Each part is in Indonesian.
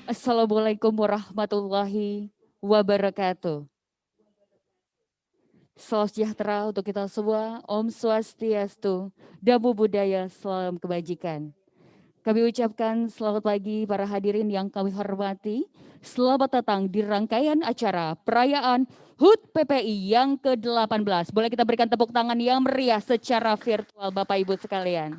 Assalamualaikum warahmatullahi wabarakatuh. Salam sejahtera untuk kita semua. Om Swastiastu, Namo Buddhaya, salam kebajikan. Kami ucapkan selamat pagi para hadirin yang kami hormati. Selamat datang di rangkaian acara perayaan HUT PPI yang ke-18. Boleh kita berikan tepuk tangan yang meriah secara virtual Bapak Ibu sekalian.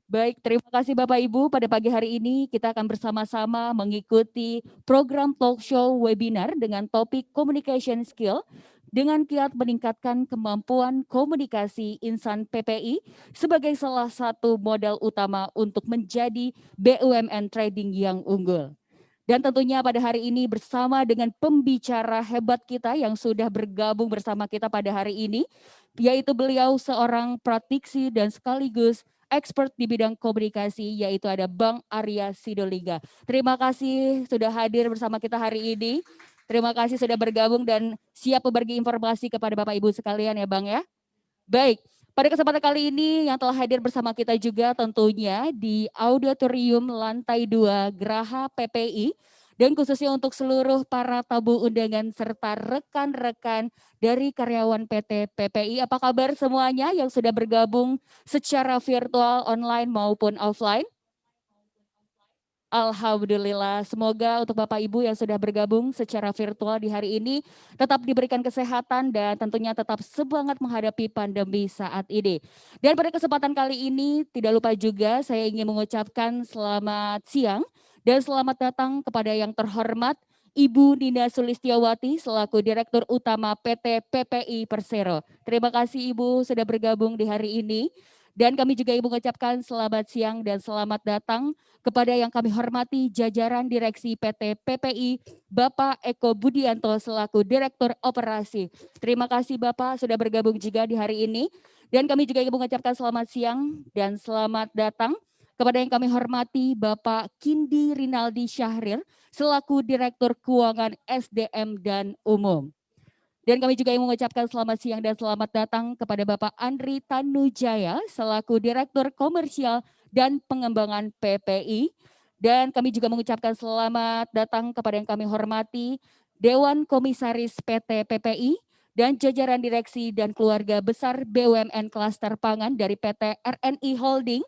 Baik, terima kasih Bapak Ibu. Pada pagi hari ini kita akan bersama-sama mengikuti program talk show webinar dengan topik Communication Skill dengan kiat meningkatkan kemampuan komunikasi insan PPI sebagai salah satu modal utama untuk menjadi BUMN trading yang unggul. Dan tentunya pada hari ini bersama dengan pembicara hebat kita yang sudah bergabung bersama kita pada hari ini, yaitu beliau seorang praktisi dan sekaligus expert di bidang komunikasi, yaitu ada Bang Arya Sidolinga. Terima kasih sudah hadir bersama kita hari ini. Terima kasih sudah bergabung dan siap berbagi informasi kepada Bapak Ibu sekalian ya Bang ya. Baik, pada kesempatan kali ini yang telah hadir bersama kita juga tentunya di Auditorium Lantai 2 Geraha PPI dan khususnya untuk seluruh para tamu undangan serta rekan-rekan dari karyawan PT PPI. Apa kabar semuanya yang sudah bergabung secara virtual, online maupun offline? Alhamdulillah, semoga untuk Bapak Ibu yang sudah bergabung secara virtual di hari ini tetap diberikan kesehatan dan tentunya tetap semangat menghadapi pandemi saat ini. Dan pada kesempatan kali ini tidak lupa juga saya ingin mengucapkan selamat siang dan selamat datang kepada yang terhormat Ibu Nina Sulistiawati selaku Direktur Utama PT PPI Persero. Terima kasih Ibu sudah bergabung di hari ini. Dan kami juga Ibu mengucapkan selamat siang dan selamat datang kepada yang kami hormati jajaran direksi PT PPI, Bapak Eko Budianto selaku Direktur Operasi. Terima kasih Bapak sudah bergabung juga di hari ini. Dan kami juga ingin mengucapkan selamat siang dan selamat datang kepada yang kami hormati Bapak Kindi Rinaldi Syahrir selaku Direktur Keuangan SDM dan Umum. Dan kami juga ingin mengucapkan selamat siang dan selamat datang kepada Bapak Andri Tanujaya selaku Direktur Komersial dan Pengembangan PPI. Dan kami juga mengucapkan selamat datang kepada yang kami hormati Dewan Komisaris PT PPI dan jajaran direksi dan keluarga besar BUMN Klaster Pangan dari PT RNI Holding,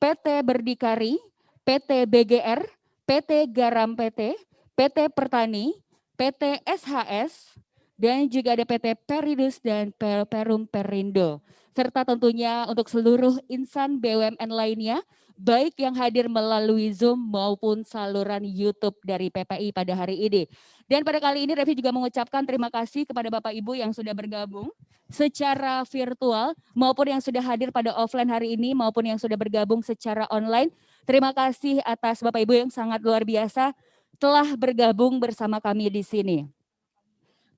PT Berdikari, PT BGR, PT Garam PT, PT Pertani, PT SHS, dan juga ada PT Peridus dan Perum Perindo. Serta tentunya untuk seluruh insan BUMN lainnya, baik yang hadir melalui Zoom maupun saluran YouTube dari PPI pada hari ini. Dan pada kali ini Revi juga mengucapkan terima kasih kepada Bapak Ibu yang sudah bergabung secara virtual maupun yang sudah hadir pada offline hari ini maupun yang sudah bergabung secara online. Terima kasih atas Bapak Ibu yang sangat luar biasa telah bergabung bersama kami di sini.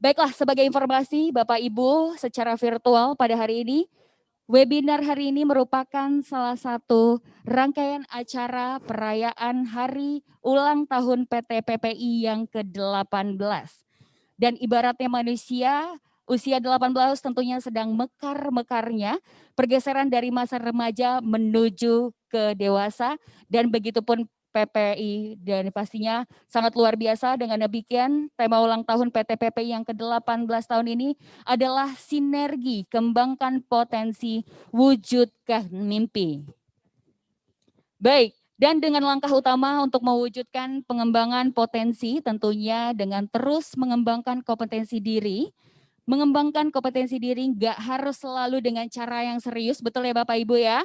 Baiklah, sebagai informasi Bapak Ibu secara virtual pada hari ini, webinar hari ini merupakan salah satu rangkaian acara perayaan Hari Ulang Tahun PT PPI yang ke-18. Dan ibaratnya manusia usia 18 tentunya sedang mekar-mekarnya, pergeseran dari masa remaja menuju ke dewasa dan begitupun PPI dan pastinya sangat luar biasa dengan demikian tema ulang tahun PT PPI yang ke-18 tahun ini adalah sinergi kembangkan potensi wujudkan mimpi. Baik, dan dengan langkah utama untuk mewujudkan pengembangan potensi tentunya dengan terus mengembangkan kompetensi diri. Mengembangkan kompetensi diri nggak harus selalu dengan cara yang serius, betul ya Bapak Ibu ya.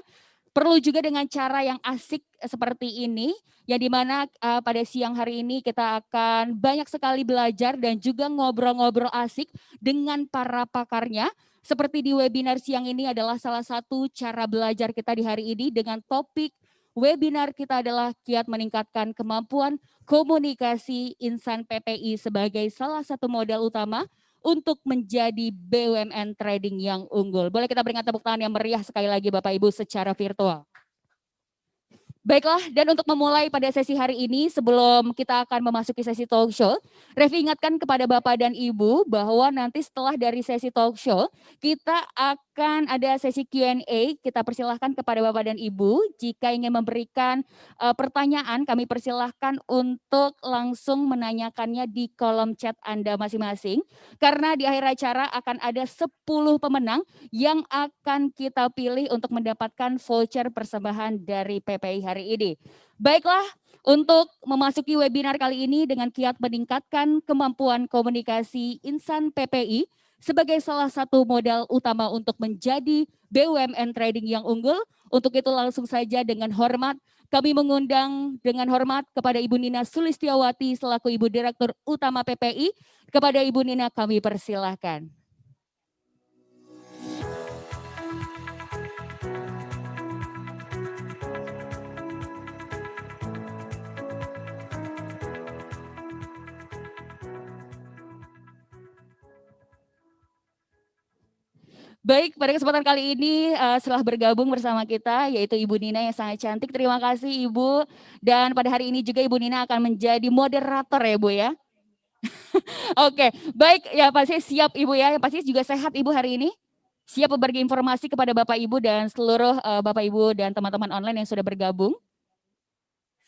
Perlu juga dengan cara yang asik seperti ini, yang dimana pada siang hari ini kita akan banyak sekali belajar dan juga ngobrol-ngobrol asik dengan para pakarnya. Seperti di webinar siang ini adalah salah satu cara belajar kita di hari ini dengan topik webinar kita adalah kiat meningkatkan kemampuan komunikasi insan PPI sebagai salah satu modal utama untuk menjadi BUMN trading yang unggul. Boleh kita berikan tepuk tangan yang meriah sekali lagi Bapak Ibu secara virtual. Baiklah, dan untuk memulai pada sesi hari ini, sebelum kita akan memasuki sesi talk show, Revi ingatkan kepada Bapak dan Ibu bahwa nanti setelah dari sesi talk show, kita akan akan ada sesi Q&A. Kita persilahkan kepada Bapak dan Ibu. Jika ingin memberikan pertanyaan, kami persilahkan untuk langsung menanyakannya di kolom chat Anda masing-masing. Karena di akhir acara akan ada 10 pemenang yang akan kita pilih untuk mendapatkan voucher persembahan dari PPI hari ini. Baiklah, untuk memasuki webinar kali ini dengan kiat meningkatkan kemampuan komunikasi insan PPI sebagai salah satu modal utama untuk menjadi BUMN trading yang unggul. Untuk itu langsung saja dengan hormat kami mengundang dengan hormat kepada Ibu Nina Sulistiawati selaku Ibu Direktur Utama PPI. Kepada Ibu Nina kami persilahkan. Baik, pada kesempatan kali ini setelah bergabung bersama kita yaitu Ibu Nina yang sangat cantik. Terima kasih Ibu. Dan pada hari ini juga Ibu Nina akan menjadi moderator ya Bu ya. Oke, baik ya pasti siap Ibu ya. Yang pasti juga sehat Ibu hari ini. Siap berbagi informasi kepada Bapak Ibu dan seluruh Bapak Ibu dan teman-teman online yang sudah bergabung.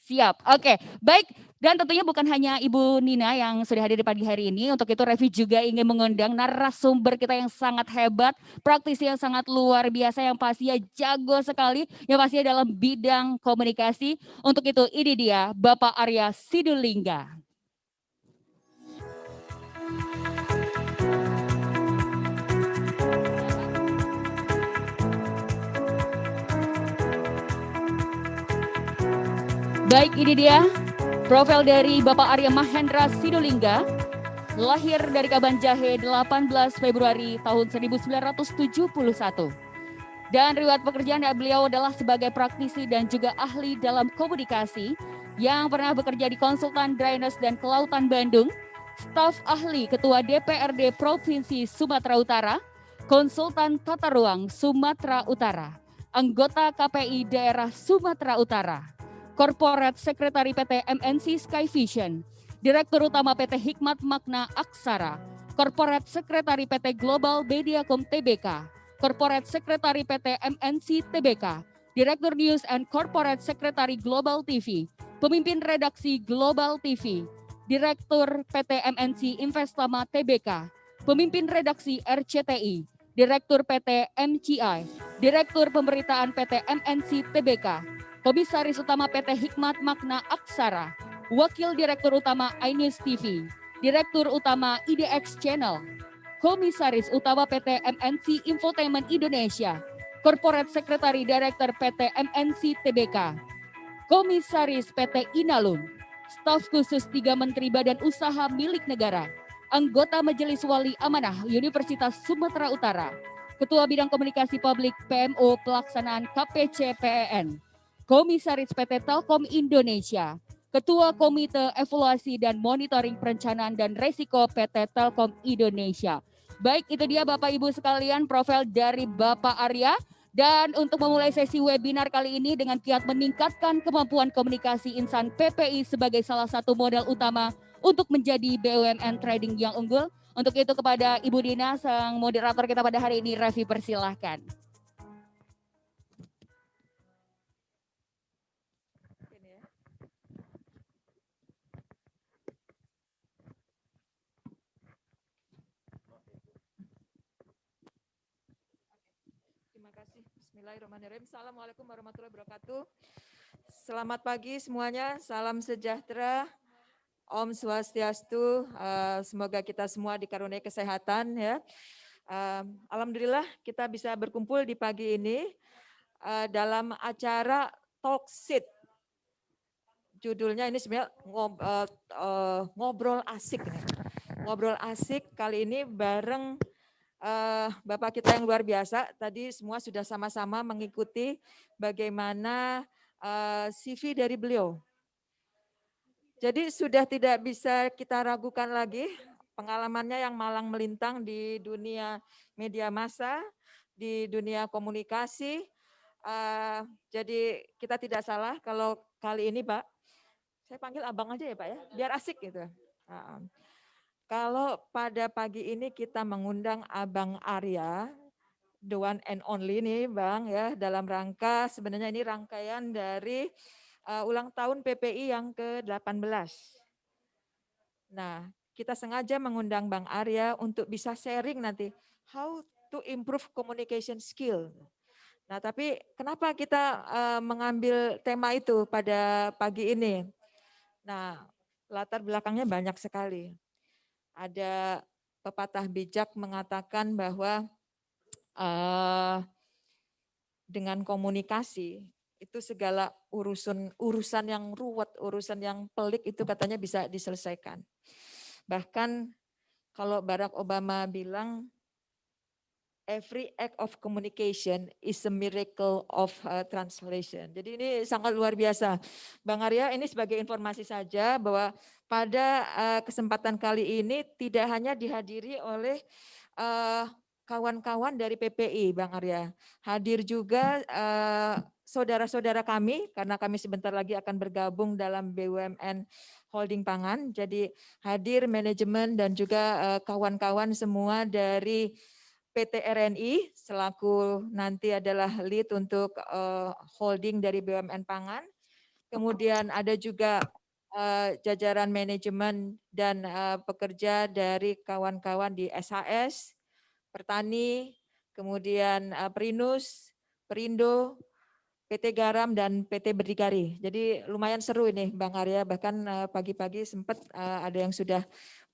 Siap, oke, baik. Dan tentunya bukan hanya Ibu Nina yang sudah hadir di pagi hari ini, untuk itu Revi juga ingin mengundang narasumber kita yang sangat hebat, praktisi yang sangat luar biasa, yang pastinya jago sekali, yang pastinya dalam bidang komunikasi. Untuk itu ini dia Bapak Arya Sidulingga. Baik, ini dia profil dari Bapak Arya Mahendra Sidulingga, lahir dari Kabanjahe 18 Februari tahun 1971. Dan riwayat pekerjaan beliau adalah sebagai praktisi dan juga ahli dalam komunikasi yang pernah bekerja di Konsultan Drainase dan Kelautan Bandung, staf ahli Ketua DPRD Provinsi Sumatera Utara, konsultan tata ruang Sumatera Utara, anggota KPI Daerah Sumatera Utara, Corporate Secretary PT MNC Sky Vision, Direktur Utama PT Hikmat Makna Aksara, Corporate Secretary PT Global Mediacom Tbk, Corporate Secretary PT MNC Tbk, Direktur News and Corporate Secretary Global TV, Pemimpin Redaksi Global TV, Direktur PT MNC Investama Tbk, Pemimpin Redaksi RCTI, Direktur PT MCI, Direktur Pemberitaan PT MNC Tbk, Komisaris Utama PT Hikmat Makna Aksara, Wakil Direktur Utama iNews TV, Direktur Utama IDX Channel, Komisaris Utama PT MNC Infotainment Indonesia, Corporate Secretary Director PT MNC Tbk, Komisaris PT Inalum, Staf Khusus 3 Menteri Badan Usaha Milik Negara, Anggota Majelis Wali Amanah Universitas Sumatera Utara, Ketua Bidang Komunikasi Publik PMO Pelaksanaan KPC PEN, Komisaris PT Telkom Indonesia, Ketua Komite Evaluasi dan Monitoring Perencanaan dan Resiko PT Telkom Indonesia. Baik, itu dia Bapak Ibu sekalian profil dari Bapak Arya. Dan untuk memulai sesi webinar kali ini dengan kiat meningkatkan kemampuan komunikasi insan PPI sebagai salah satu modal utama untuk menjadi BUMN trading yang unggul. Untuk itu kepada Ibu Dina, sang moderator kita pada hari ini, Revi persilahkan. Bismillahirrahmanirrahim. Assalamualaikum warahmatullahi wabarakatuh. Selamat pagi semuanya, salam sejahtera, Om Swastiastu. Semoga kita semua dikaruniai kesehatan ya. Alhamdulillah kita bisa berkumpul di pagi ini dalam acara Talk Seat. Judulnya ini sebenarnya ngobrol asik nih. Ngobrol asik kali ini bareng Bapak kita yang luar biasa. Tadi semua sudah sama-sama mengikuti bagaimana CV dari beliau. Jadi sudah tidak bisa kita ragukan lagi pengalamannya yang malang melintang di dunia media massa, di dunia komunikasi. Jadi kita tidak salah kalau kali ini Pak, saya panggil abang aja ya Pak ya, biar asik gitu. Kalau pada pagi ini kita mengundang Abang Arya, the one and only nih Bang ya, dalam rangka sebenarnya ini rangkaian dari ulang tahun PPI yang ke-18. Nah, kita sengaja mengundang Bang Arya untuk bisa sharing nanti how to improve communication skill. Nah, tapi kenapa kita mengambil tema itu pada pagi ini? Nah, latar belakangnya banyak sekali. Ada pepatah bijak mengatakan bahwa dengan komunikasi itu segala urusan yang ruwet, urusan yang pelik itu katanya bisa diselesaikan. Bahkan kalau Barack Obama bilang every act of communication is a miracle of translation. Jadi ini sangat luar biasa. Bang Arya, ini sebagai informasi saja bahwa pada kesempatan kali ini tidak hanya dihadiri oleh kawan-kawan dari PPI, Bang Arya. Hadir juga saudara-saudara kami, karena kami sebentar lagi akan bergabung dalam BUMN Holding Pangan. Jadi hadir manajemen dan juga kawan-kawan semua dari PT RNI selaku nanti adalah lead untuk holding dari BUMN Pangan. Kemudian ada juga jajaran manajemen dan pekerja dari kawan-kawan di SHS, Pertani, kemudian Perinus, Perindo, PT Garam dan PT Berdikari. Jadi lumayan seru ini Bang Arya, bahkan pagi-pagi sempat ada yang sudah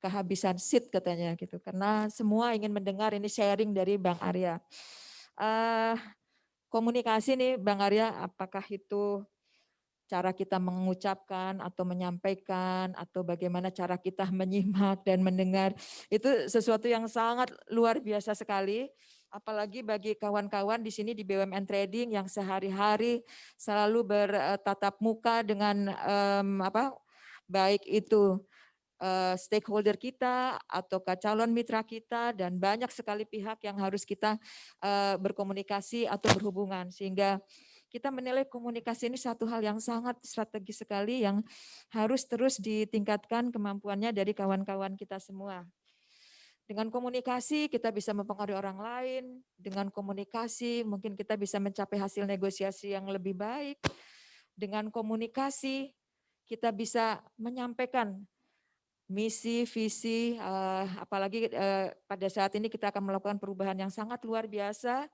kehabisan seat katanya gitu. Karena semua ingin mendengar ini sharing dari Bang Arya. Komunikasi nih Bang Arya, apakah itu cara kita mengucapkan atau menyampaikan atau bagaimana cara kita menyimak dan mendengar, itu sesuatu yang sangat luar biasa sekali, apalagi bagi kawan-kawan di sini di BUMN Trading yang sehari-hari selalu bertatap muka dengan baik itu stakeholder kita atau calon mitra kita, dan banyak sekali pihak yang harus kita berkomunikasi atau berhubungan, sehingga kita menilai komunikasi ini satu hal yang sangat strategis sekali yang harus terus ditingkatkan kemampuannya dari kawan-kawan kita semua. Dengan komunikasi kita bisa mempengaruhi orang lain, dengan komunikasi mungkin kita bisa mencapai hasil negosiasi yang lebih baik, dengan komunikasi kita bisa menyampaikan misi, visi, apalagi pada saat ini kita akan melakukan perubahan yang sangat luar biasa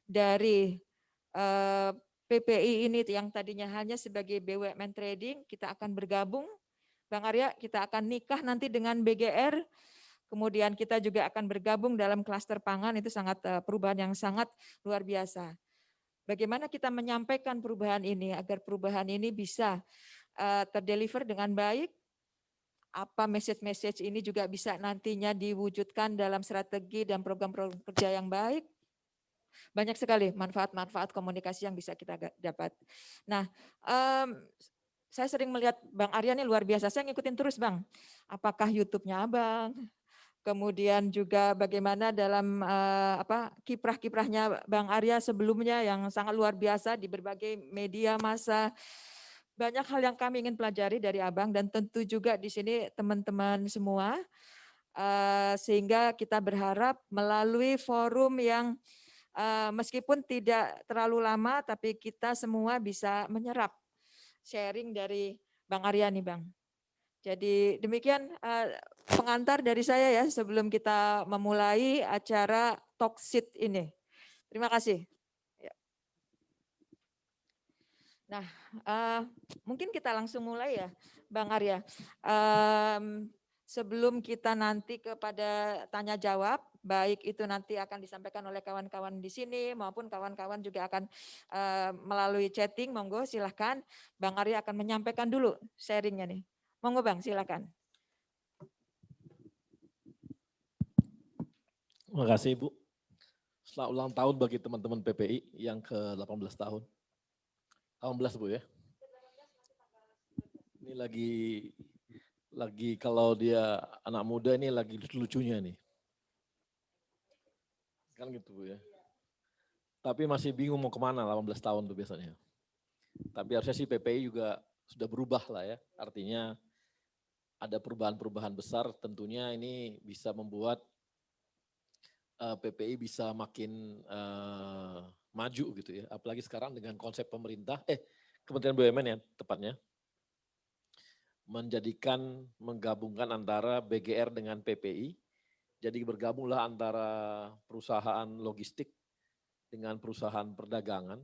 dari PPI ini yang tadinya hanya sebagai BUMN Trading, kita akan bergabung, Bang Arya, kita akan nikah nanti dengan BGR, kemudian kita juga akan bergabung dalam klaster pangan, itu sangat perubahan yang sangat luar biasa. Bagaimana kita menyampaikan perubahan ini agar perubahan ini bisa terdeliver dengan baik, apa message-message ini juga bisa nantinya diwujudkan dalam strategi dan program-program kerja yang baik. Banyak sekali manfaat-manfaat komunikasi yang bisa kita dapat. Nah, saya sering melihat Bang Arya ini luar biasa, saya ngikutin terus Bang. Apakah YouTube-nya Abang, kemudian juga bagaimana dalam kiprah-kiprahnya Bang Arya sebelumnya yang sangat luar biasa di berbagai media massa. Banyak hal yang kami ingin pelajari dari Abang, dan tentu juga di sini teman-teman semua, sehingga kita berharap melalui forum yang meskipun tidak terlalu lama, tapi kita semua bisa menyerap sharing dari Bang Arya nih Bang. Jadi demikian pengantar dari saya ya sebelum kita memulai acara talk sheet ini. Terima kasih. Nah, mungkin kita langsung mulai ya, Bang Arya. Sebelum kita nanti kepada tanya jawab, baik itu nanti akan disampaikan oleh kawan-kawan di sini maupun kawan-kawan juga akan melalui chatting, monggo silahkan. Bang Arya akan menyampaikan dulu sharingnya nih. Monggo Bang, silahkan. Terima kasih Ibu. Selamat ulang tahun bagi teman-teman PPI yang ke-18 tahun. 18 Bu ya. Ini lagi kalau dia anak muda ini lagi lucu-lucunya nih. Kan gitu Bu ya. Tapi masih bingung mau kemana 18 tahun tuh biasanya. Tapi harusnya sih PPI juga sudah berubah lah ya. Artinya ada perubahan-perubahan besar, tentunya ini bisa membuat PPI bisa makin maju gitu ya. Apalagi sekarang dengan konsep pemerintah, Kementerian BUMN ya tepatnya, menggabungkan antara BGR dengan PPI. Jadi bergabunglah antara perusahaan logistik dengan perusahaan perdagangan.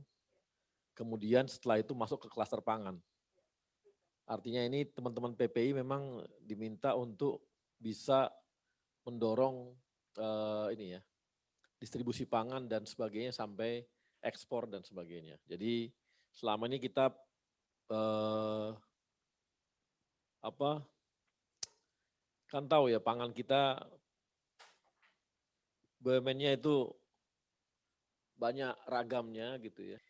Kemudian setelah itu masuk ke klaster pangan. Artinya ini teman-teman PPI memang diminta untuk bisa mendorong ini ya, distribusi pangan dan sebagainya sampai ekspor dan sebagainya. Jadi selama ini kita kan tahu ya pangan kita BUMN-nya itu banyak ragamnya gitu ya.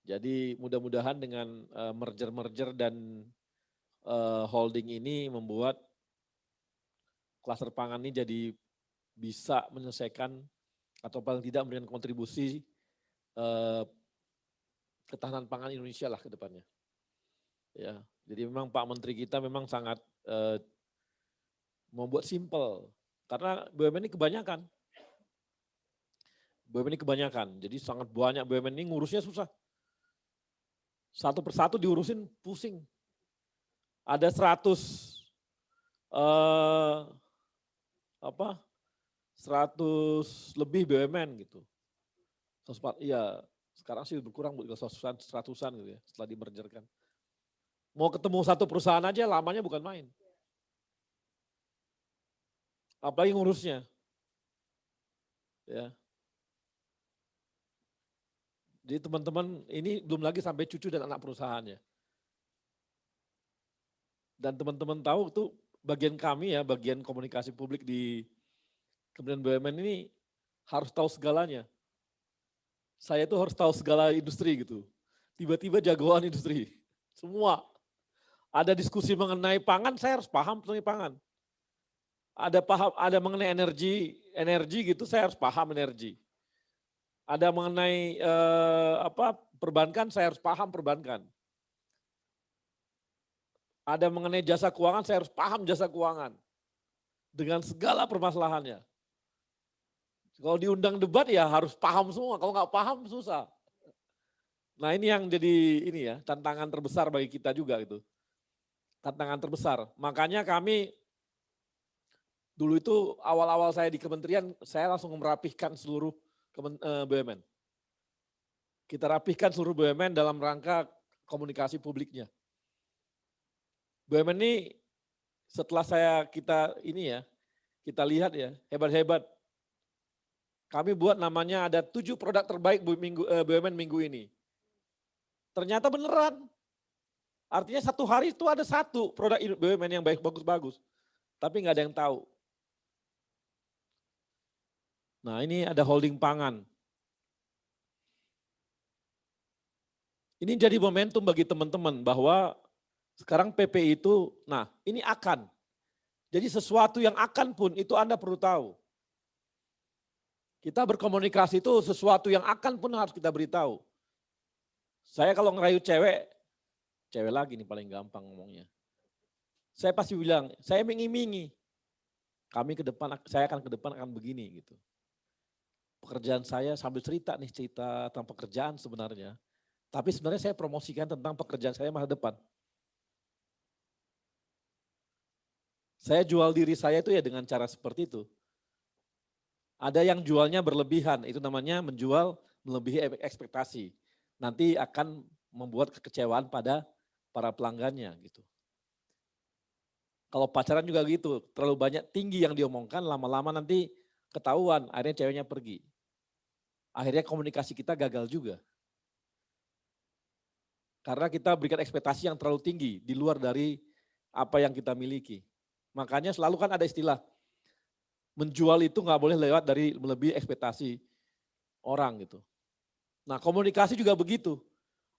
Jadi mudah-mudahan dengan merger-merger dan holding ini membuat klaster pangan ini jadi bisa menyelesaikan atau paling tidak memberikan kontribusi ketahanan pangan Indonesia lah ke depannya. Ya, jadi memang Pak Menteri kita memang sangat membuat simpel karena BUMN ini kebanyakan. BUMN ini kebanyakan, jadi sangat banyak BUMN ini ngurusnya susah. Satu persatu diurusin pusing. Ada 100 lebih BUMN gitu. Iya, sekarang sih berkurang 100-an gitu ya setelah dimergerkan. Mau ketemu satu perusahaan aja lamanya bukan main. Apalagi ngurusnya. Ya. Jadi teman-teman ini belum lagi sampai cucu dan anak perusahaannya. Dan teman-teman tahu tuh bagian kami ya, bagian komunikasi publik di Kementerian BUMN ini harus tahu segalanya. Saya tuh harus tahu segala industri gitu. Tiba-tiba jagoan industri. Semua. Ada diskusi mengenai pangan, saya harus paham mengenai pangan. Ada mengenai energi gitu, saya harus paham energi. Ada mengenai perbankan, saya harus paham perbankan. Ada mengenai jasa keuangan, saya harus paham jasa keuangan. Dengan segala permasalahannya. Kalau diundang debat ya harus paham semua, kalau nggak paham susah. Nah ini yang jadi ini ya, tantangan terbesar bagi kita juga gitu. Tantangan terbesar. Makanya kami dulu itu awal-awal saya di kementerian, saya langsung merapihkan seluruh BUMN. Kita rapihkan seluruh BUMN dalam rangka komunikasi publiknya. BUMN ini setelah kita lihat ya, hebat-hebat. Kami buat namanya ada 7 produk terbaik BUMN minggu ini. Ternyata beneran. Artinya satu hari itu ada 1 produk BUMN yang bagus-bagus. Tapi nggak ada yang tahu. Nah ini ada holding pangan. Ini jadi momentum bagi teman-teman bahwa sekarang PPI itu, nah ini akan. Jadi sesuatu yang akan pun itu Anda perlu tahu. Kita berkomunikasi itu sesuatu yang akan pun harus kita beritahu. Saya kalau ngerayu cewek lagi nih paling gampang ngomongnya. Saya pasti bilang, saya mingi-mingi. Saya akan ke depan akan begini gitu. Pekerjaan saya sambil cerita tentang pekerjaan sebenarnya. Tapi sebenarnya saya promosikan tentang pekerjaan saya masa depan. Saya jual diri saya itu ya dengan cara seperti itu. Ada yang jualnya berlebihan, itu namanya menjual melebihi ekspektasi. Nanti akan membuat kekecewaan pada para pelanggannya gitu. Kalau pacaran juga gitu, terlalu banyak tinggi yang diomongkan, lama-lama nanti ketahuan, akhirnya ceweknya pergi. Akhirnya komunikasi kita gagal juga. Karena kita berikan ekspektasi yang terlalu tinggi, di luar dari apa yang kita miliki. Makanya selalu kan ada istilah, menjual itu nggak boleh lewat dari melebihi ekspektasi orang gitu. Nah komunikasi juga begitu.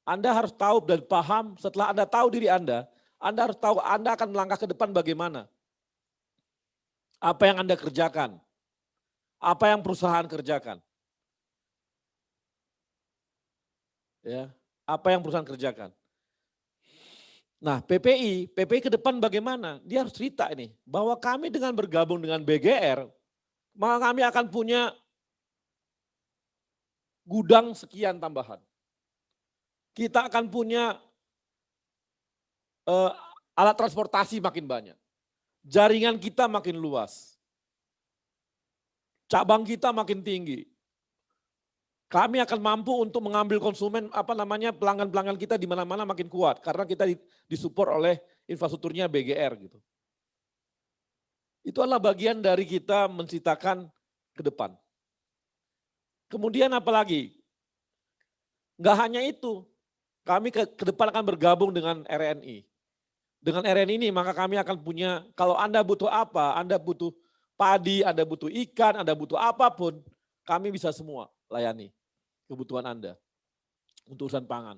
Anda harus tahu dan paham, setelah Anda tahu diri Anda harus tahu Anda akan melangkah ke depan bagaimana. Apa yang Anda kerjakan, apa yang perusahaan kerjakan. Ya, apa yang perusahaan kerjakan. Nah PPI ke depan bagaimana? Dia harus cerita ini, bahwa kami dengan bergabung dengan BGR, maka kami akan punya gudang sekian tambahan. Kita akan punya alat transportasi makin banyak. Jaringan kita makin luas. Cabang kita makin tinggi. Kami akan mampu untuk mengambil konsumen pelanggan-pelanggan kita di mana-mana makin kuat karena kita disupport oleh infrastrukturnya BGR gitu. Itu adalah bagian dari kita menciptakan ke depan. Kemudian apalagi? Enggak hanya itu. Kami ke depan akan bergabung dengan RNI. Dengan RNI ini maka kami akan punya, kalau Anda butuh apa, Anda butuh padi, Anda butuh ikan, Anda butuh apapun, kami bisa semua layani kebutuhan Anda untuk urusan pangan.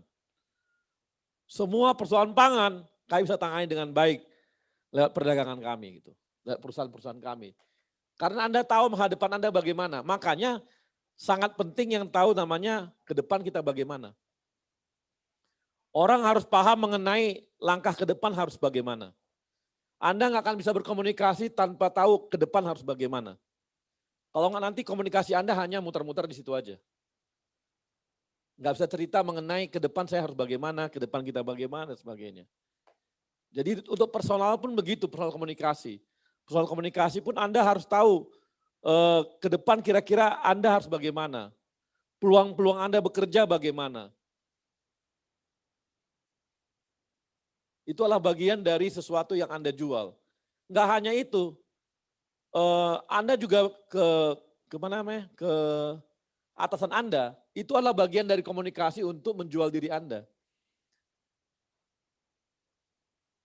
Semua persoalan pangan kami bisa tangani dengan baik lewat perdagangan kami gitu, lewat perusahaan-perusahaan kami. Karena Anda tahu masa depan Anda bagaimana, makanya sangat penting yang tahu namanya ke depan kita bagaimana. Orang harus paham mengenai langkah ke depan harus bagaimana. Anda nggak akan bisa berkomunikasi tanpa tahu ke depan harus bagaimana. Kalau nggak nanti komunikasi Anda hanya muter-muter di situ aja. Nggak bisa cerita mengenai ke depan saya harus bagaimana, ke depan kita bagaimana, dan sebagainya. Jadi untuk personal pun begitu, personal komunikasi. Personal komunikasi pun Anda harus tahu ke depan kira-kira Anda harus bagaimana. Peluang-peluang Anda bekerja bagaimana. Itu adalah bagian dari sesuatu yang Anda jual. Nggak hanya itu, Anda juga ke atasan Anda, itu adalah bagian dari komunikasi untuk menjual diri Anda.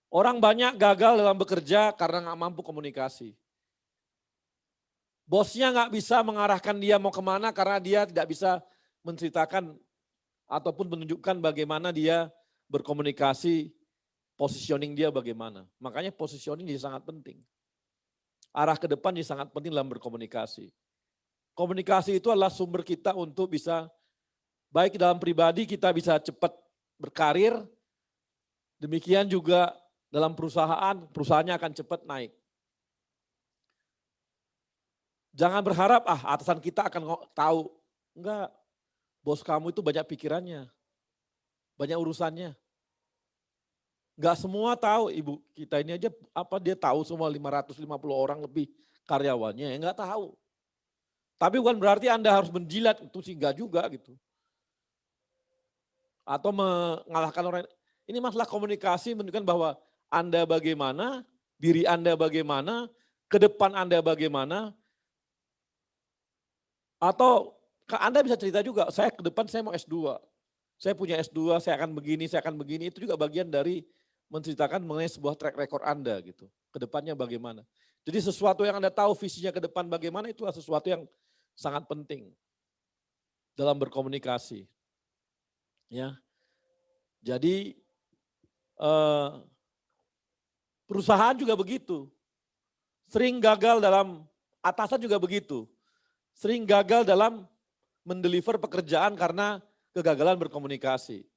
Orang banyak gagal dalam bekerja karena nggak mampu komunikasi. Bosnya nggak bisa mengarahkan dia mau kemana karena dia tidak bisa menceritakan ataupun menunjukkan bagaimana dia berkomunikasi, positioning dia bagaimana. Makanya positioning jadi sangat penting. Arah ke depan jadi sangat penting dalam berkomunikasi. Komunikasi itu adalah sumber kita untuk bisa, baik dalam pribadi kita bisa cepat berkarir, demikian juga dalam perusahaan, perusahaannya akan cepat naik. Jangan berharap, atasan kita akan tahu. Enggak, bos kamu itu banyak pikirannya, banyak urusannya. Enggak semua tahu, ibu kita ini aja dia tahu semua 550 orang lebih karyawannya, enggak tahu. Tapi bukan berarti Anda harus menjilat, itu sih enggak juga gitu. Atau mengalahkan orang. Ini masalah komunikasi menunjukkan bahwa Anda bagaimana, diri Anda bagaimana, ke depan Anda bagaimana. Atau Anda bisa cerita juga, saya ke depan saya mau S2. Saya punya S2, saya akan begini, itu juga bagian dari menceritakan mengenai sebuah track record Anda gitu. Ke depannya bagaimana. Jadi sesuatu yang Anda tahu visinya ke depan bagaimana, itu sesuatu yang sangat penting dalam berkomunikasi. Ya. Jadi perusahaan juga begitu. Sering gagal dalam, atasan juga begitu. Sering gagal dalam mendeliver pekerjaan karena kegagalan berkomunikasi.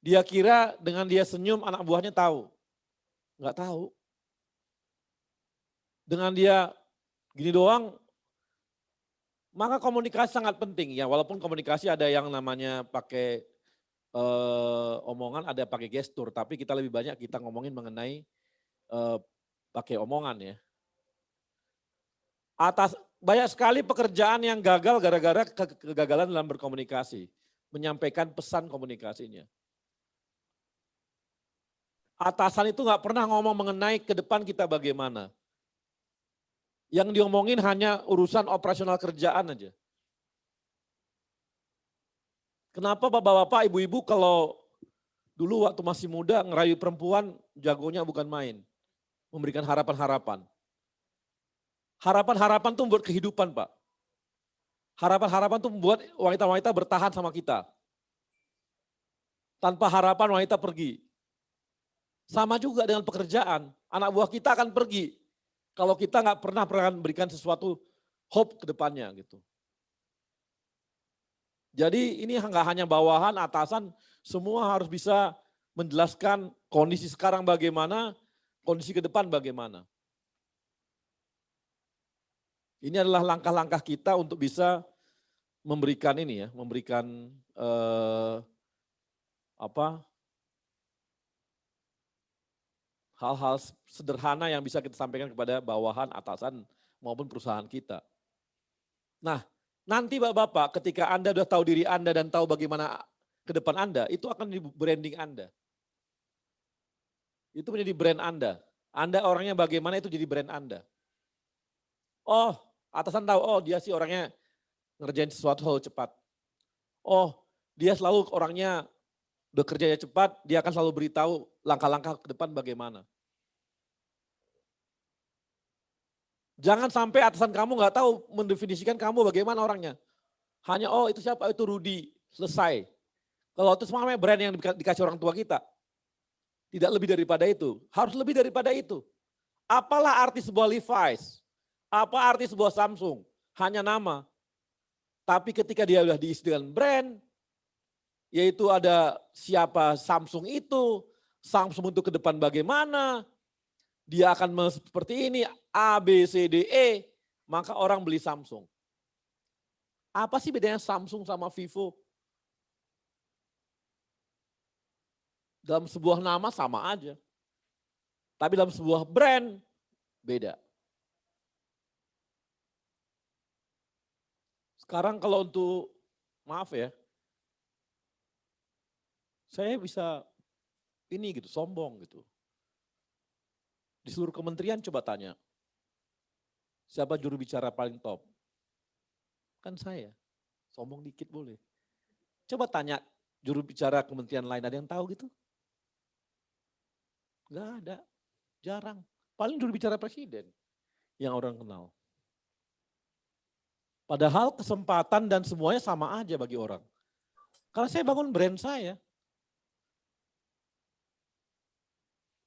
Dia kira dengan dia senyum anak buahnya tahu. Enggak tahu. Dengan dia gini doang, maka komunikasi sangat penting ya, walaupun komunikasi ada yang namanya pakai omongan, ada pakai gestur, tapi kita lebih banyak kita ngomongin mengenai pakai omongan ya. Banyak sekali pekerjaan yang gagal gara-gara kegagalan dalam berkomunikasi, menyampaikan pesan komunikasinya. Atasan itu nggak pernah ngomong mengenai ke depan kita bagaimana. Yang diomongin hanya urusan operasional kerjaan aja. Kenapa bapak-bapak, ibu-ibu kalau dulu waktu masih muda ngerayu perempuan jagonya bukan main. Memberikan harapan-harapan. Harapan-harapan itu membuat kehidupan Pak. Harapan-harapan itu membuat wanita-wanita bertahan sama kita. Tanpa harapan wanita pergi. Sama juga dengan pekerjaan, anak buah kita akan pergi. Kalau kita nggak pernah memberikan sesuatu hope ke depannya gitu. Jadi ini nggak hanya bawahan, atasan, semua harus bisa menjelaskan kondisi sekarang bagaimana, kondisi ke depan bagaimana. Ini adalah langkah-langkah kita untuk bisa memberikan ini ya, memberikan hal-hal sederhana yang bisa kita sampaikan kepada bawahan, atasan maupun perusahaan kita. Nah, nanti Bapak-Bapak ketika Anda sudah tahu diri Anda dan tahu bagaimana ke depan Anda, itu akan di branding Anda. Itu menjadi brand Anda. Anda orangnya bagaimana itu jadi brand Anda. Oh, atasan tahu, oh dia sih orangnya ngerjain sesuatu hal cepat. Oh, dia selalu orangnya bekerjanya cepat, dia akan selalu beritahu langkah-langkah ke depan bagaimana. Jangan sampai atasan kamu nggak tahu mendefinisikan kamu bagaimana orangnya. Hanya, oh itu siapa? Itu Rudy, selesai. Kalau itu semuanya brand yang dikasih orang tua kita. Tidak lebih daripada itu, harus lebih daripada itu. Apalah arti sebuah Levi's? Apa arti sebuah Samsung? Hanya nama. Tapi ketika dia sudah diisi dengan brand, yaitu ada siapa Samsung itu, Samsung untuk ke depan bagaimana, dia akan seperti ini, A, B, C, D, E, maka orang beli Samsung. Apa sih bedanya Samsung sama Vivo? Dalam sebuah nama sama aja. Tapi dalam sebuah brand, beda. Sekarang kalau untuk, maaf ya, saya bisa ini gitu, sombong gitu. Di seluruh kementerian coba tanya, siapa juru bicara paling top? Kan saya, sombong dikit boleh. Coba tanya juru bicara kementerian lain, ada yang tahu gitu? Enggak ada, jarang. Paling juru bicara presiden yang orang kenal. Padahal kesempatan dan semuanya sama aja bagi orang. Karena saya bangun brand saya.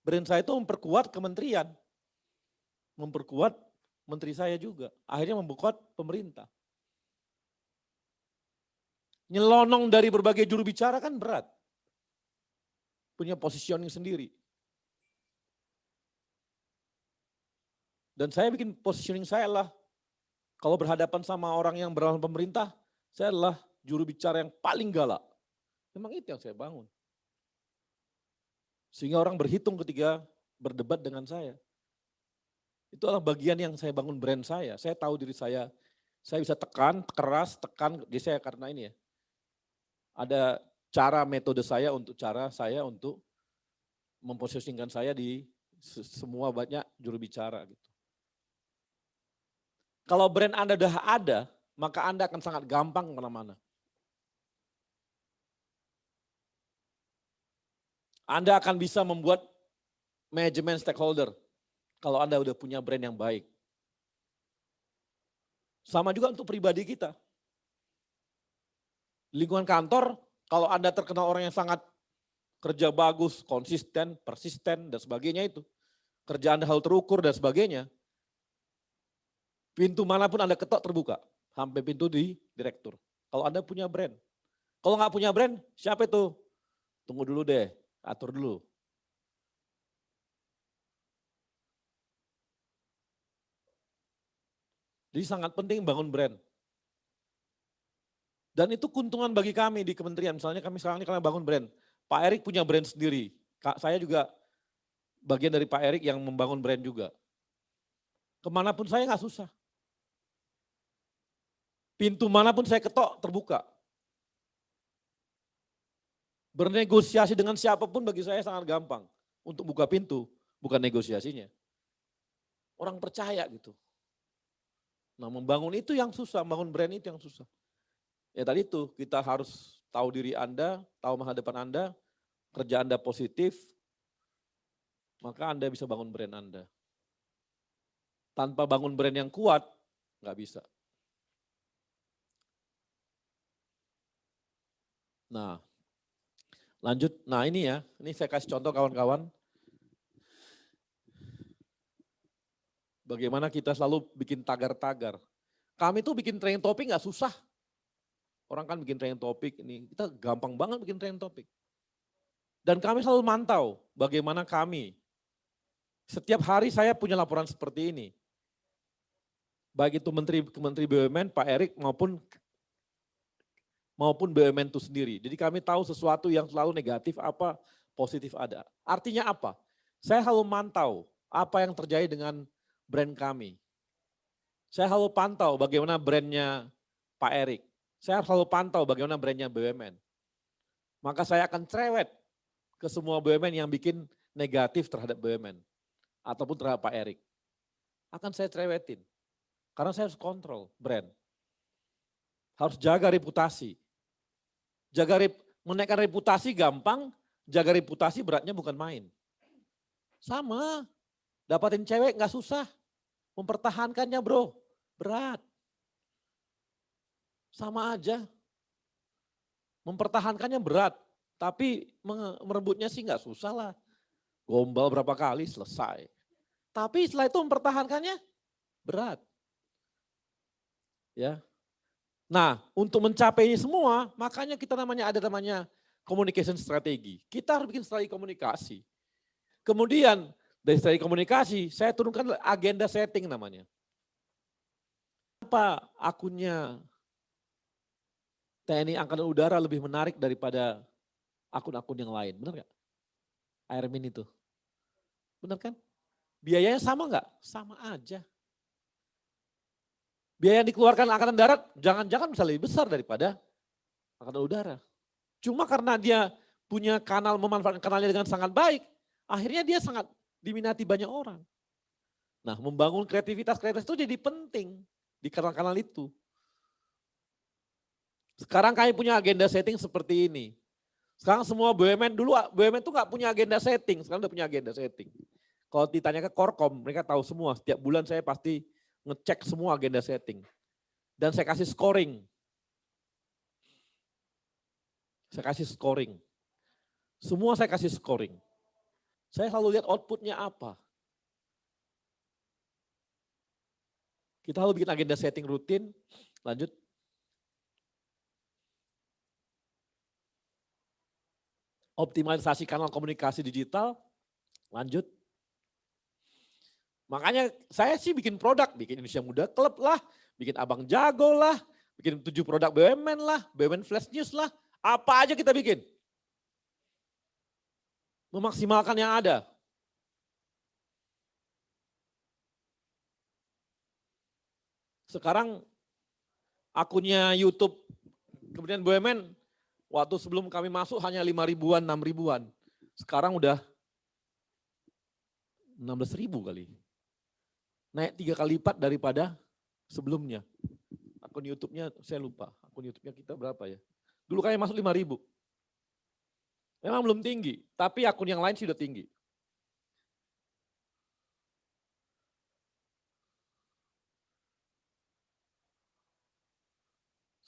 Brand saya itu memperkuat kementerian. Memperkuat menteri saya juga. Akhirnya memperkuat pemerintah. Nyelonong dari berbagai juru bicara kan berat. Punya positioning sendiri. Dan saya bikin positioning saya lah, kalau berhadapan sama orang yang berlawan pemerintah, saya adalah juru bicara yang paling galak. Memang itu yang saya bangun. Sehingga orang berhitung ketika berdebat dengan saya. Itu adalah bagian yang saya bangun brand saya. Saya tahu diri saya bisa tekan, keras, tekan, jadi saya karena ini ya. Ada cara metode saya untuk memposisikan saya di semua banyak juru bicara gitu. Kalau brand Anda sudah ada, maka Anda akan sangat gampang kemana-mana. Anda akan bisa membuat manajemen stakeholder kalau Anda udah punya brand yang baik. Sama juga untuk pribadi kita. Lingkungan kantor, kalau Anda terkenal orang yang sangat kerja bagus, konsisten, persisten, dan sebagainya itu. Kerja Anda hal terukur dan sebagainya. Pintu manapun Anda ketok terbuka, sampai pintu di direktur. Kalau Anda punya brand. Kalau nggak punya brand, siapa itu? Tunggu dulu deh, atur dulu. Jadi sangat penting bangun brand. Dan itu keuntungan bagi kami di kementerian. Misalnya kami sekarang ini bangun brand. Pak Erik punya brand sendiri. Saya juga bagian dari Pak Erik yang membangun brand juga. Kemanapun saya nggak susah. Pintu manapun saya ketok terbuka. Bernegosiasi dengan siapapun bagi saya sangat gampang. Untuk buka pintu, bukan negosiasinya. Orang percaya gitu. Nah membangun itu yang susah, membangun brand itu yang susah. Ya tadi itu, kita harus tahu diri Anda, tahu masa depan Anda, kerja Anda positif, maka Anda bisa bangun brand Anda. Tanpa bangun brand yang kuat, nggak bisa. Nah, lanjut. Nah ini ya, ini saya kasih contoh kawan-kawan. Bagaimana kita selalu bikin tagar-tagar. Kami tuh bikin trending topik nggak susah. Orang kan bikin trending topik, ini kita gampang banget bikin trending topik. Dan kami selalu mantau bagaimana kami. Setiap hari saya punya laporan seperti ini. Baik itu Menteri BUMN, Pak Erik maupun maupun BUMN itu sendiri. Jadi kami tahu sesuatu yang selalu negatif apa positif ada. Artinya apa? Saya selalu mantau apa yang terjadi dengan brand kami. Saya selalu pantau bagaimana brandnya Pak Erik. Saya selalu pantau bagaimana brandnya BUMN. Maka saya akan cerewet ke semua BUMN yang bikin negatif terhadap BUMN ataupun terhadap Pak Erik. Akan saya cerewetin. Karena saya harus kontrol brand. Harus jaga reputasi. Menaikkan reputasi gampang, jaga reputasi beratnya bukan main. Sama, dapatin cewek nggak susah. Mempertahankannya bro, berat. Sama aja. Mempertahankannya berat, tapi merebutnya sih nggak susah lah. Gombal berapa kali selesai. Tapi setelah itu mempertahankannya berat. Ya. Nah, untuk mencapai ini semua, makanya kita ada namanya communication strategi. Kita harus bikin strategi komunikasi. Kemudian dari strategi komunikasi, saya turunkan agenda setting namanya. Apa akunnya TNI Angkatan Udara lebih menarik daripada akun-akun yang lain, benar nggak? Airmin itu, benar kan? Biayanya sama nggak? Sama aja. Biaya yang dikeluarkan Angkatan Darat jangan-jangan bisa lebih besar daripada Angkatan Udara. Cuma karena dia punya kanal, memanfaatkan kanalnya dengan sangat baik, akhirnya dia sangat diminati banyak orang. Nah, membangun kreativitas itu jadi penting di kanal-kanal itu. Sekarang kami punya agenda setting seperti ini. Sekarang semua BUMN dulu, BUMN itu nggak punya agenda setting, sekarang udah punya agenda setting. Kalau ditanya ke Korkom, mereka tahu semua, setiap bulan saya pasti ngecek semua agenda setting. Dan saya kasih scoring. Saya kasih scoring. Semua saya kasih scoring. Saya selalu lihat outputnya apa. Kita selalu bikin agenda setting rutin, lanjut. Optimalisasi kanal komunikasi digital, lanjut. Makanya saya sih bikin produk, bikin Indonesia Muda Club lah, bikin Abang Jago lah, bikin 7 produk BUMN lah, BUMN Flash News lah, apa aja kita bikin. Memaksimalkan yang ada. Sekarang akunnya YouTube, kemudian BUMN, waktu sebelum kami masuk hanya 5 ribuan, 6 ribuan. Sekarang udah 16 ribu kali. Naik 3 kali lipat daripada sebelumnya. Akun YouTube-nya saya lupa, akun YouTube-nya kita berapa ya. Dulu kami masuk 5 ribu. Memang belum tinggi, tapi akun yang lain sudah tinggi.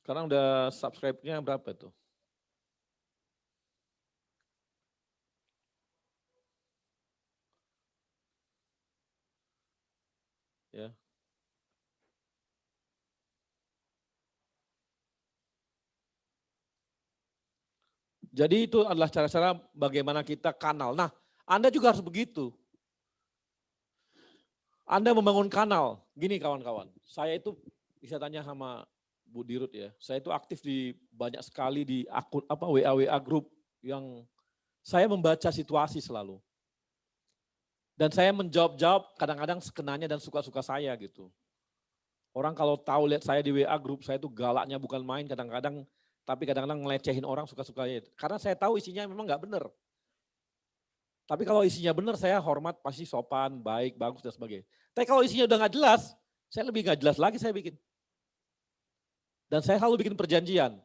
Sekarang udah subscribe-nya berapa tuh? Ya. Jadi itu adalah cara-cara bagaimana kita kanal. Nah, Anda juga harus begitu. Anda membangun kanal. Gini kawan-kawan, saya itu bisa tanya sama Bu Dirut ya. Saya itu aktif di banyak sekali di akun WA group yang saya membaca situasi selalu. Dan saya menjawab kadang-kadang sekenanya dan suka-suka saya gitu. Orang kalau tahu lihat saya di WA group, saya itu galaknya bukan main kadang-kadang, tapi kadang-kadang ngelecehin orang suka-sukanya. Karena saya tahu isinya memang nggak benar. Tapi kalau isinya benar saya hormat, pasti sopan, baik, bagus dan sebagainya. Tapi kalau isinya udah nggak jelas, saya lebih nggak jelas lagi saya bikin. Dan saya selalu bikin perjanjian.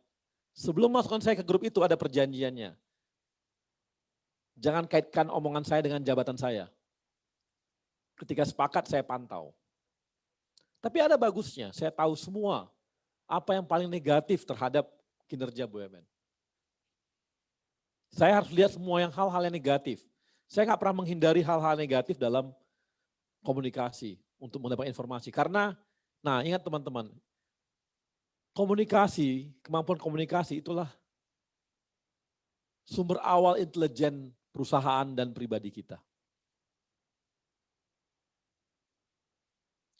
Sebelum masukkan saya ke grup itu ada perjanjiannya. Jangan kaitkan omongan saya dengan jabatan saya. Ketika sepakat saya pantau. Tapi ada bagusnya, saya tahu semua apa yang paling negatif terhadap kinerja BUMN. Saya harus lihat semua hal-hal yang negatif. Saya nggak pernah menghindari hal-hal negatif dalam komunikasi untuk mendapatkan informasi. Karena, nah ingat teman-teman, kemampuan komunikasi itulah sumber awal intelijen perusahaan dan pribadi kita.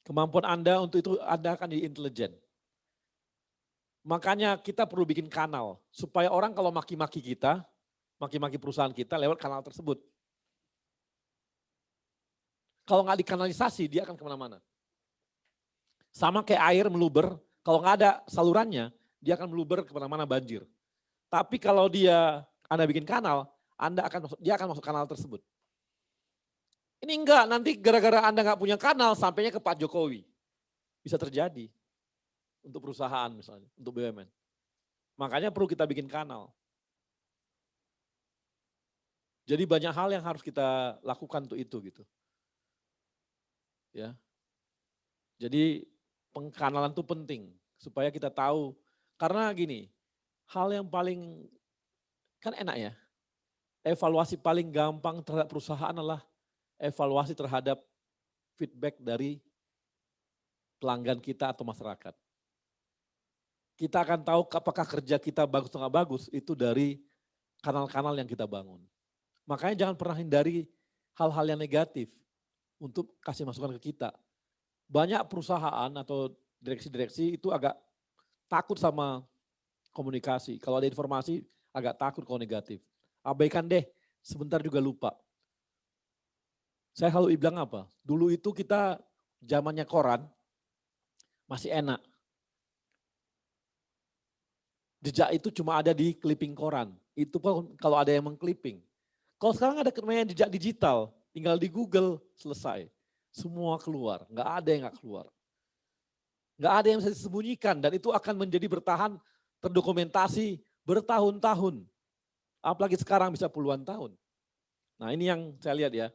Kemampuan Anda untuk itu Anda akan jadi intelijen. Makanya kita perlu bikin kanal supaya orang kalau maki-maki kita, maki-maki perusahaan kita lewat kanal tersebut. Kalau nggak dikanalisasi, dia akan kemana-mana. Sama kayak air meluber, kalau nggak ada salurannya, dia akan meluber kemana-mana banjir. Tapi kalau Anda bikin kanal, dia akan masuk kanal tersebut. Ini enggak, nanti gara-gara Anda nggak punya kanal, sampainya ke Pak Jokowi. Bisa terjadi untuk perusahaan misalnya, untuk BUMN. Makanya perlu kita bikin kanal. Jadi banyak hal yang harus kita lakukan untuk itu gitu. Ya. Jadi pengkanalan itu penting supaya kita tahu, karena gini, hal yang paling kan enak ya. Evaluasi paling gampang terhadap perusahaan adalah evaluasi terhadap feedback dari pelanggan kita atau masyarakat. Kita akan tahu apakah kerja kita bagus atau nggak bagus itu dari kanal-kanal yang kita bangun. Makanya jangan pernah hindari hal-hal yang negatif untuk kasih masukan ke kita. Banyak perusahaan atau direksi-direksi itu agak takut sama komunikasi. Kalau ada informasi agak takut kalau negatif. Abaikan deh, sebentar juga lupa. Saya selalu bilang apa, dulu itu kita zamannya koran masih enak. Jejak itu cuma ada di clipping koran. Itu pun kalau ada yang mengclipping. Kalau sekarang ada namanya jejak digital, tinggal di Google, selesai. Semua keluar, nggak ada yang nggak keluar. Nggak ada yang bisa disembunyikan dan itu akan menjadi bertahan, terdokumentasi bertahun-tahun. Apalagi sekarang bisa puluhan tahun. Nah ini yang saya lihat ya.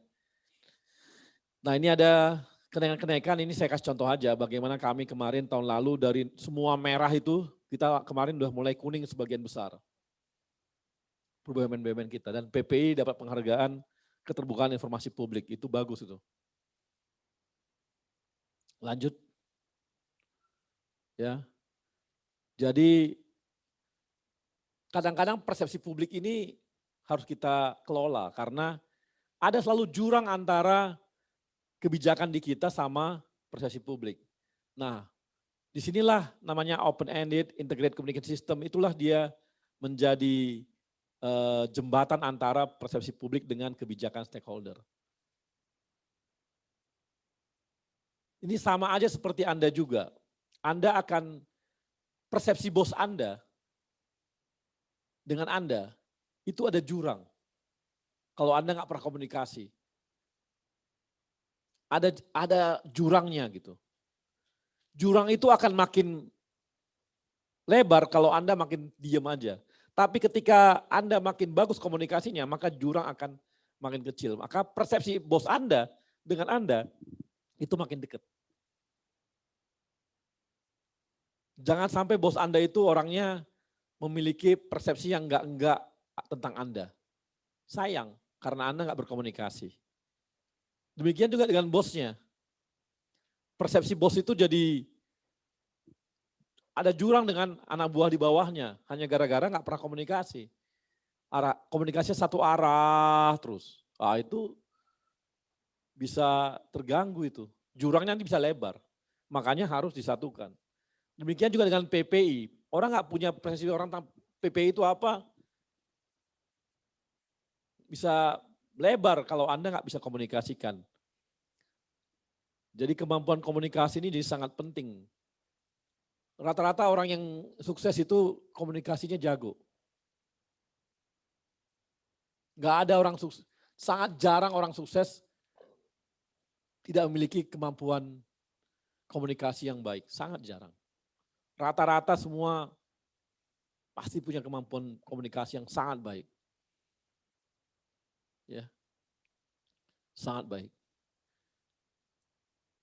Nah ini ada kenaikan-kenaikan, ini saya kasih contoh aja bagaimana kami kemarin tahun lalu dari semua merah itu, kita kemarin udah mulai kuning sebagian besar. BUMN-BUMN kita dan PPI dapat penghargaan keterbukaan informasi publik, itu bagus itu. Lanjut. Ya. Jadi kadang-kadang persepsi publik ini harus kita kelola karena ada selalu jurang antara kebijakan di kita sama persepsi publik. Nah, disinilah namanya open-ended integrated communication system, itulah dia menjadi jembatan antara persepsi publik dengan kebijakan stakeholder. Ini sama aja seperti Anda juga. Anda akan, persepsi bos Anda dengan Anda, itu ada jurang. Kalau Anda nggak pernah komunikasi. Ada jurangnya gitu. Jurang itu akan makin lebar kalau Anda makin diam aja. Tapi ketika Anda makin bagus komunikasinya, maka jurang akan makin kecil. Maka persepsi bos Anda dengan Anda itu makin dekat. Jangan sampai bos Anda itu orangnya memiliki persepsi yang enggak tentang Anda. Sayang, karena Anda enggak berkomunikasi. Demikian juga dengan bosnya. Persepsi bos itu jadi ada jurang dengan anak buah di bawahnya, hanya gara-gara enggak pernah komunikasi. Komunikasinya satu arah terus. Itu bisa terganggu itu. Jurangnya nanti bisa lebar. Makanya harus disatukan. Demikian juga dengan PPI. Orang nggak punya persepsi orang tentang PPI itu apa, bisa lebar kalau Anda nggak bisa komunikasikan. Jadi kemampuan komunikasi ini jadi sangat penting. Rata-rata orang yang sukses itu komunikasinya jago. Nggak ada orang sukses, sangat jarang orang sukses tidak memiliki kemampuan komunikasi yang baik, sangat jarang. Rata-rata semua pasti punya kemampuan komunikasi yang sangat baik. Ya. Sangat baik.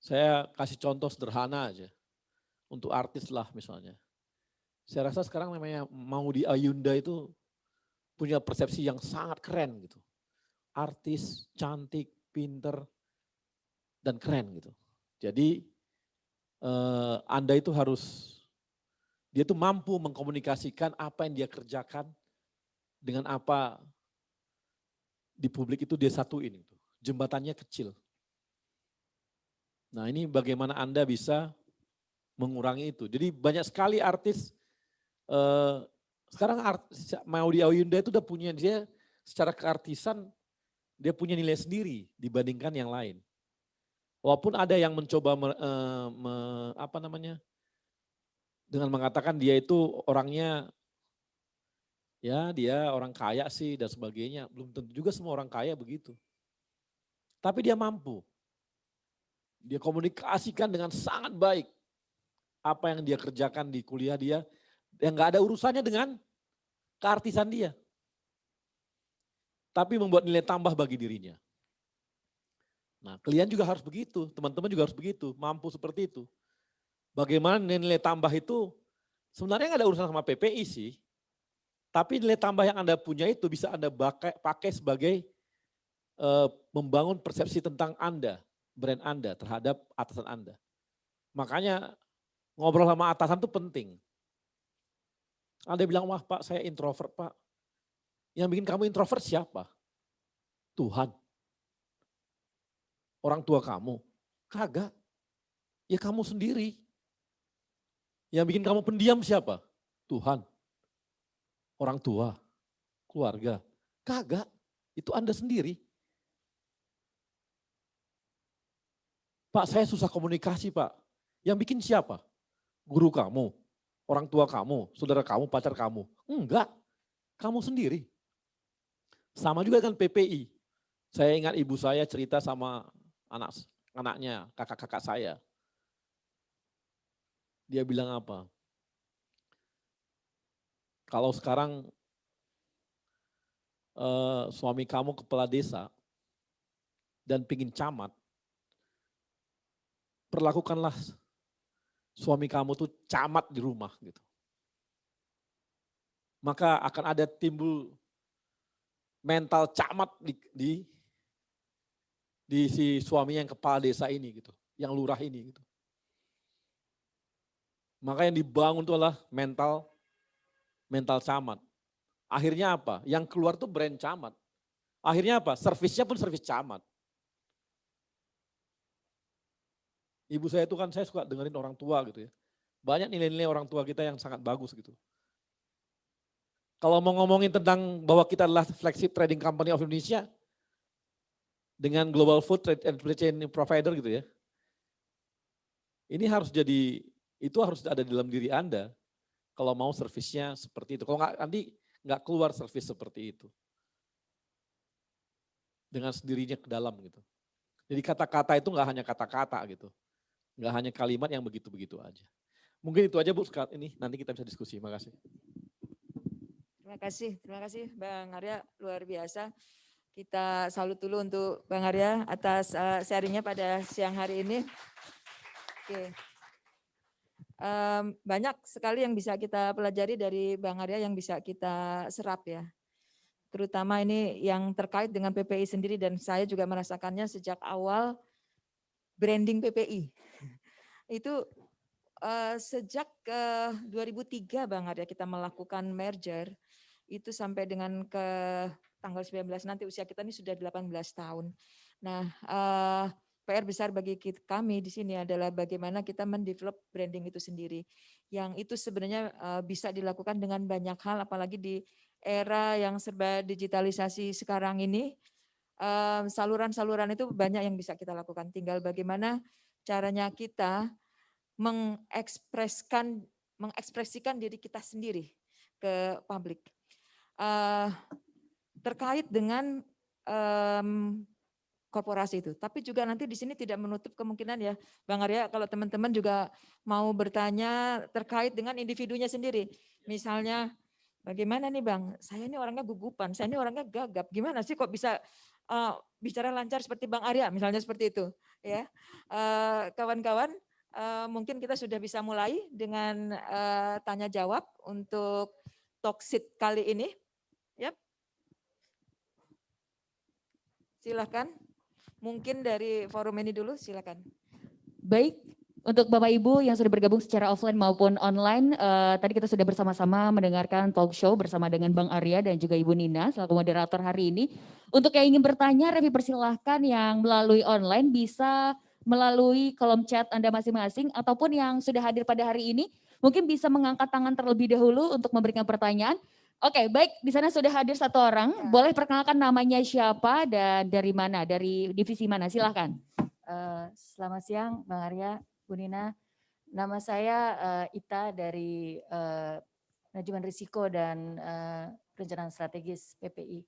Saya kasih contoh sederhana aja. Untuk artis lah misalnya. Saya rasa sekarang namanya Maudy Ayunda itu punya persepsi yang sangat keren gitu. Artis, cantik, pinter, dan keren gitu. Jadi Anda itu harus, dia tuh mampu mengkomunikasikan apa yang dia kerjakan dengan apa di publik itu dia satuin. Gitu. Jembatannya kecil. Nah ini bagaimana Anda bisa mengurangi itu. Jadi banyak sekali artis eh, sekarang Maudy Ayunda itu udah punya, dia secara keartisan dia punya nilai sendiri dibandingkan yang lain. Walaupun ada yang mencoba apa namanya, dengan mengatakan dia itu orangnya, ya dia orang kaya sih dan sebagainya. Belum tentu juga semua orang kaya begitu. Tapi dia mampu. Dia komunikasikan dengan sangat baik apa yang dia kerjakan di kuliah dia, yang gak ada urusannya dengan keartisan dia. Tapi membuat nilai tambah bagi dirinya. Nah, kalian juga harus begitu, teman-teman juga harus begitu, mampu seperti itu. Bagaimana nilai tambah itu sebenarnya nggak ada urusan sama PPI sih, tapi nilai tambah yang Anda punya itu bisa Anda pakai sebagai membangun persepsi tentang Anda, brand Anda terhadap atasan Anda. Makanya ngobrol sama atasan itu penting. Anda bilang, wah Pak saya introvert Pak. Yang bikin kamu introvert siapa? Tuhan. Orang tua kamu? Kagak. Ya kamu sendiri. Yang bikin kamu pendiam siapa? Tuhan. Orang tua. Keluarga. Kagak. Itu Anda sendiri. Pak saya susah komunikasi Pak. Yang bikin siapa? Guru kamu, orang tua kamu, saudara kamu, pacar kamu. Enggak, kamu sendiri. Sama juga dengan PPI. Saya ingat ibu saya cerita sama anaknya, kakak-kakak saya. Dia bilang apa? Kalau sekarang suami kamu kepala desa dan pingin camat, perlakukanlah suami kamu tuh camat di rumah gitu. Maka akan ada timbul mental camat di si suami yang kepala desa ini gitu, yang lurah ini gitu. Maka yang dibangun itu adalah mental camat. Akhirnya apa? Yang keluar tuh brand camat. Akhirnya apa? Servisnya pun servis camat. Ibu saya itu kan saya suka dengerin orang tua gitu ya. Banyak nilai-nilai orang tua kita yang sangat bagus gitu. Kalau mau ngomongin tentang bahwa kita adalah flagship trading company of Indonesia dengan global food trade and supply chain provider gitu ya. Ini harus itu harus ada di dalam diri Anda kalau mau servisnya seperti itu. Kalau nggak nanti nggak keluar servis seperti itu. Dengan sendirinya ke dalam gitu. Jadi kata-kata itu nggak hanya kata-kata gitu. Nggak hanya kalimat yang begitu-begitu aja. Mungkin itu aja Bu, sekarang ini nanti kita bisa diskusi. Makasih. Terima kasih Bang Arya, luar biasa. Kita salut dulu untuk Bang Arya atas sharingnya pada siang hari ini. Oke. Banyak sekali yang bisa kita pelajari dari Bang Arya yang bisa kita serap ya. Terutama ini yang terkait dengan PPI sendiri dan saya juga merasakannya sejak awal branding PPI. Itu sejak 2003 Bang Arya kita melakukan merger, itu sampai dengan ke tanggal 19 nanti usia kita ini sudah 18 tahun. Nah, PR besar bagi kami di sini adalah bagaimana kita mendevelop branding itu sendiri. Yang itu sebenarnya bisa dilakukan dengan banyak hal, apalagi di era yang serba digitalisasi sekarang ini. Saluran-saluran itu banyak yang bisa kita lakukan. Tinggal bagaimana caranya kita mengekspresikan diri kita sendiri ke publik. Terkait dengan korporasi itu. Tapi juga nanti di sini tidak menutup kemungkinan ya, Bang Arya, kalau teman-teman juga mau bertanya terkait dengan individunya sendiri. Misalnya, bagaimana nih Bang, saya ini orangnya gugupan, saya ini orangnya gagap, gimana sih kok bisa bicara lancar seperti Bang Arya, misalnya seperti itu. Ya, kawan-kawan, mungkin kita sudah bisa mulai dengan tanya jawab untuk Talksit kali ini. Yap. Silakan. Mungkin dari forum ini dulu, silakan. Baik, untuk Bapak Ibu yang sudah bergabung secara offline maupun online, tadi kita sudah bersama-sama mendengarkan talk show bersama dengan Bang Arya dan juga Ibu Nina selaku moderator hari ini. Untuk yang ingin bertanya, kami persilahkan yang melalui online bisa melalui kolom chat Anda masing-masing ataupun yang sudah hadir pada hari ini mungkin bisa mengangkat tangan terlebih dahulu untuk memberikan pertanyaan. Oke, baik, di sana sudah hadir satu orang. Ya. Boleh perkenalkan namanya siapa dan dari mana, dari divisi mana? Silahkan. Selamat siang Bang Arya, Bu Nina. Nama saya Ita dari Manajemen Risiko dan Perencanaan Strategis PPI.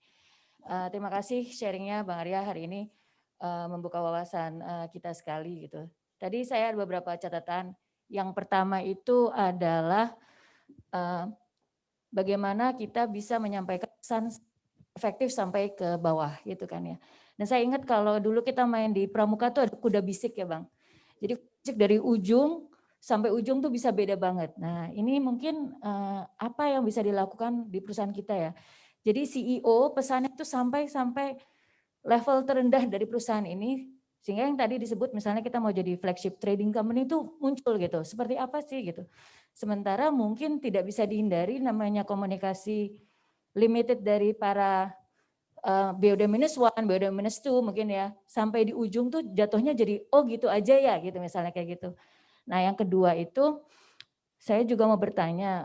Terima kasih sharingnya Bang Arya hari ini membuka wawasan kita sekali gitu. Tadi saya ada beberapa catatan. Yang pertama itu adalah bagaimana kita bisa menyampaikan pesan efektif sampai ke bawah gitu kan ya. Dan saya ingat kalau dulu kita main di pramuka tuh ada kuda bisik ya Bang. Jadi bisik dari ujung sampai ujung tuh bisa beda banget. Nah ini mungkin apa yang bisa dilakukan di perusahaan kita ya. Jadi CEO pesannya itu sampai level terendah dari perusahaan ini, sehingga yang tadi disebut misalnya kita mau jadi flagship trading company itu muncul gitu. Seperti apa sih gitu. Sementara mungkin tidak bisa dihindari namanya komunikasi limited dari para BOD-1, BOD-2 mungkin ya. Sampai di ujung tuh jatuhnya jadi oh gitu aja ya gitu misalnya kayak gitu. Nah yang kedua itu saya juga mau bertanya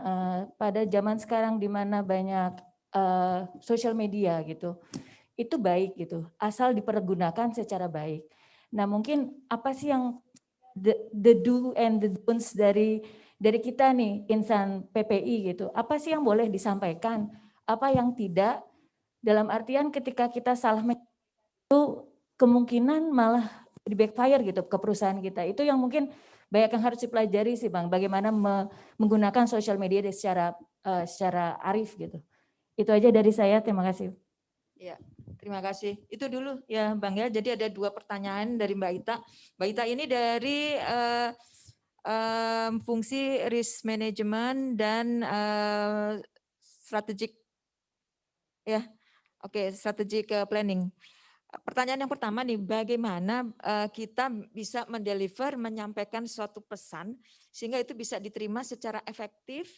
pada zaman sekarang di mana banyak social media gitu, itu baik gitu, asal dipergunakan secara baik. Nah mungkin apa sih yang the do and the don'ts dari kita nih insan PPI gitu, apa sih yang boleh disampaikan, apa yang tidak, dalam artian ketika kita salah itu kemungkinan malah di backfire gitu ke perusahaan kita, itu yang mungkin banyak yang harus dipelajari sih Bang, bagaimana menggunakan social media secara arif gitu. Itu aja dari saya, terima kasih. Ya, terima kasih. Itu dulu ya Bang ya. Jadi ada 2 pertanyaan dari Mbak Ita. Mbak Ita ini dari fungsi risk management dan strategic ya. Oke, strategic planning. Pertanyaan yang pertama nih, bagaimana kita bisa mendeliver, menyampaikan suatu pesan sehingga itu bisa diterima secara efektif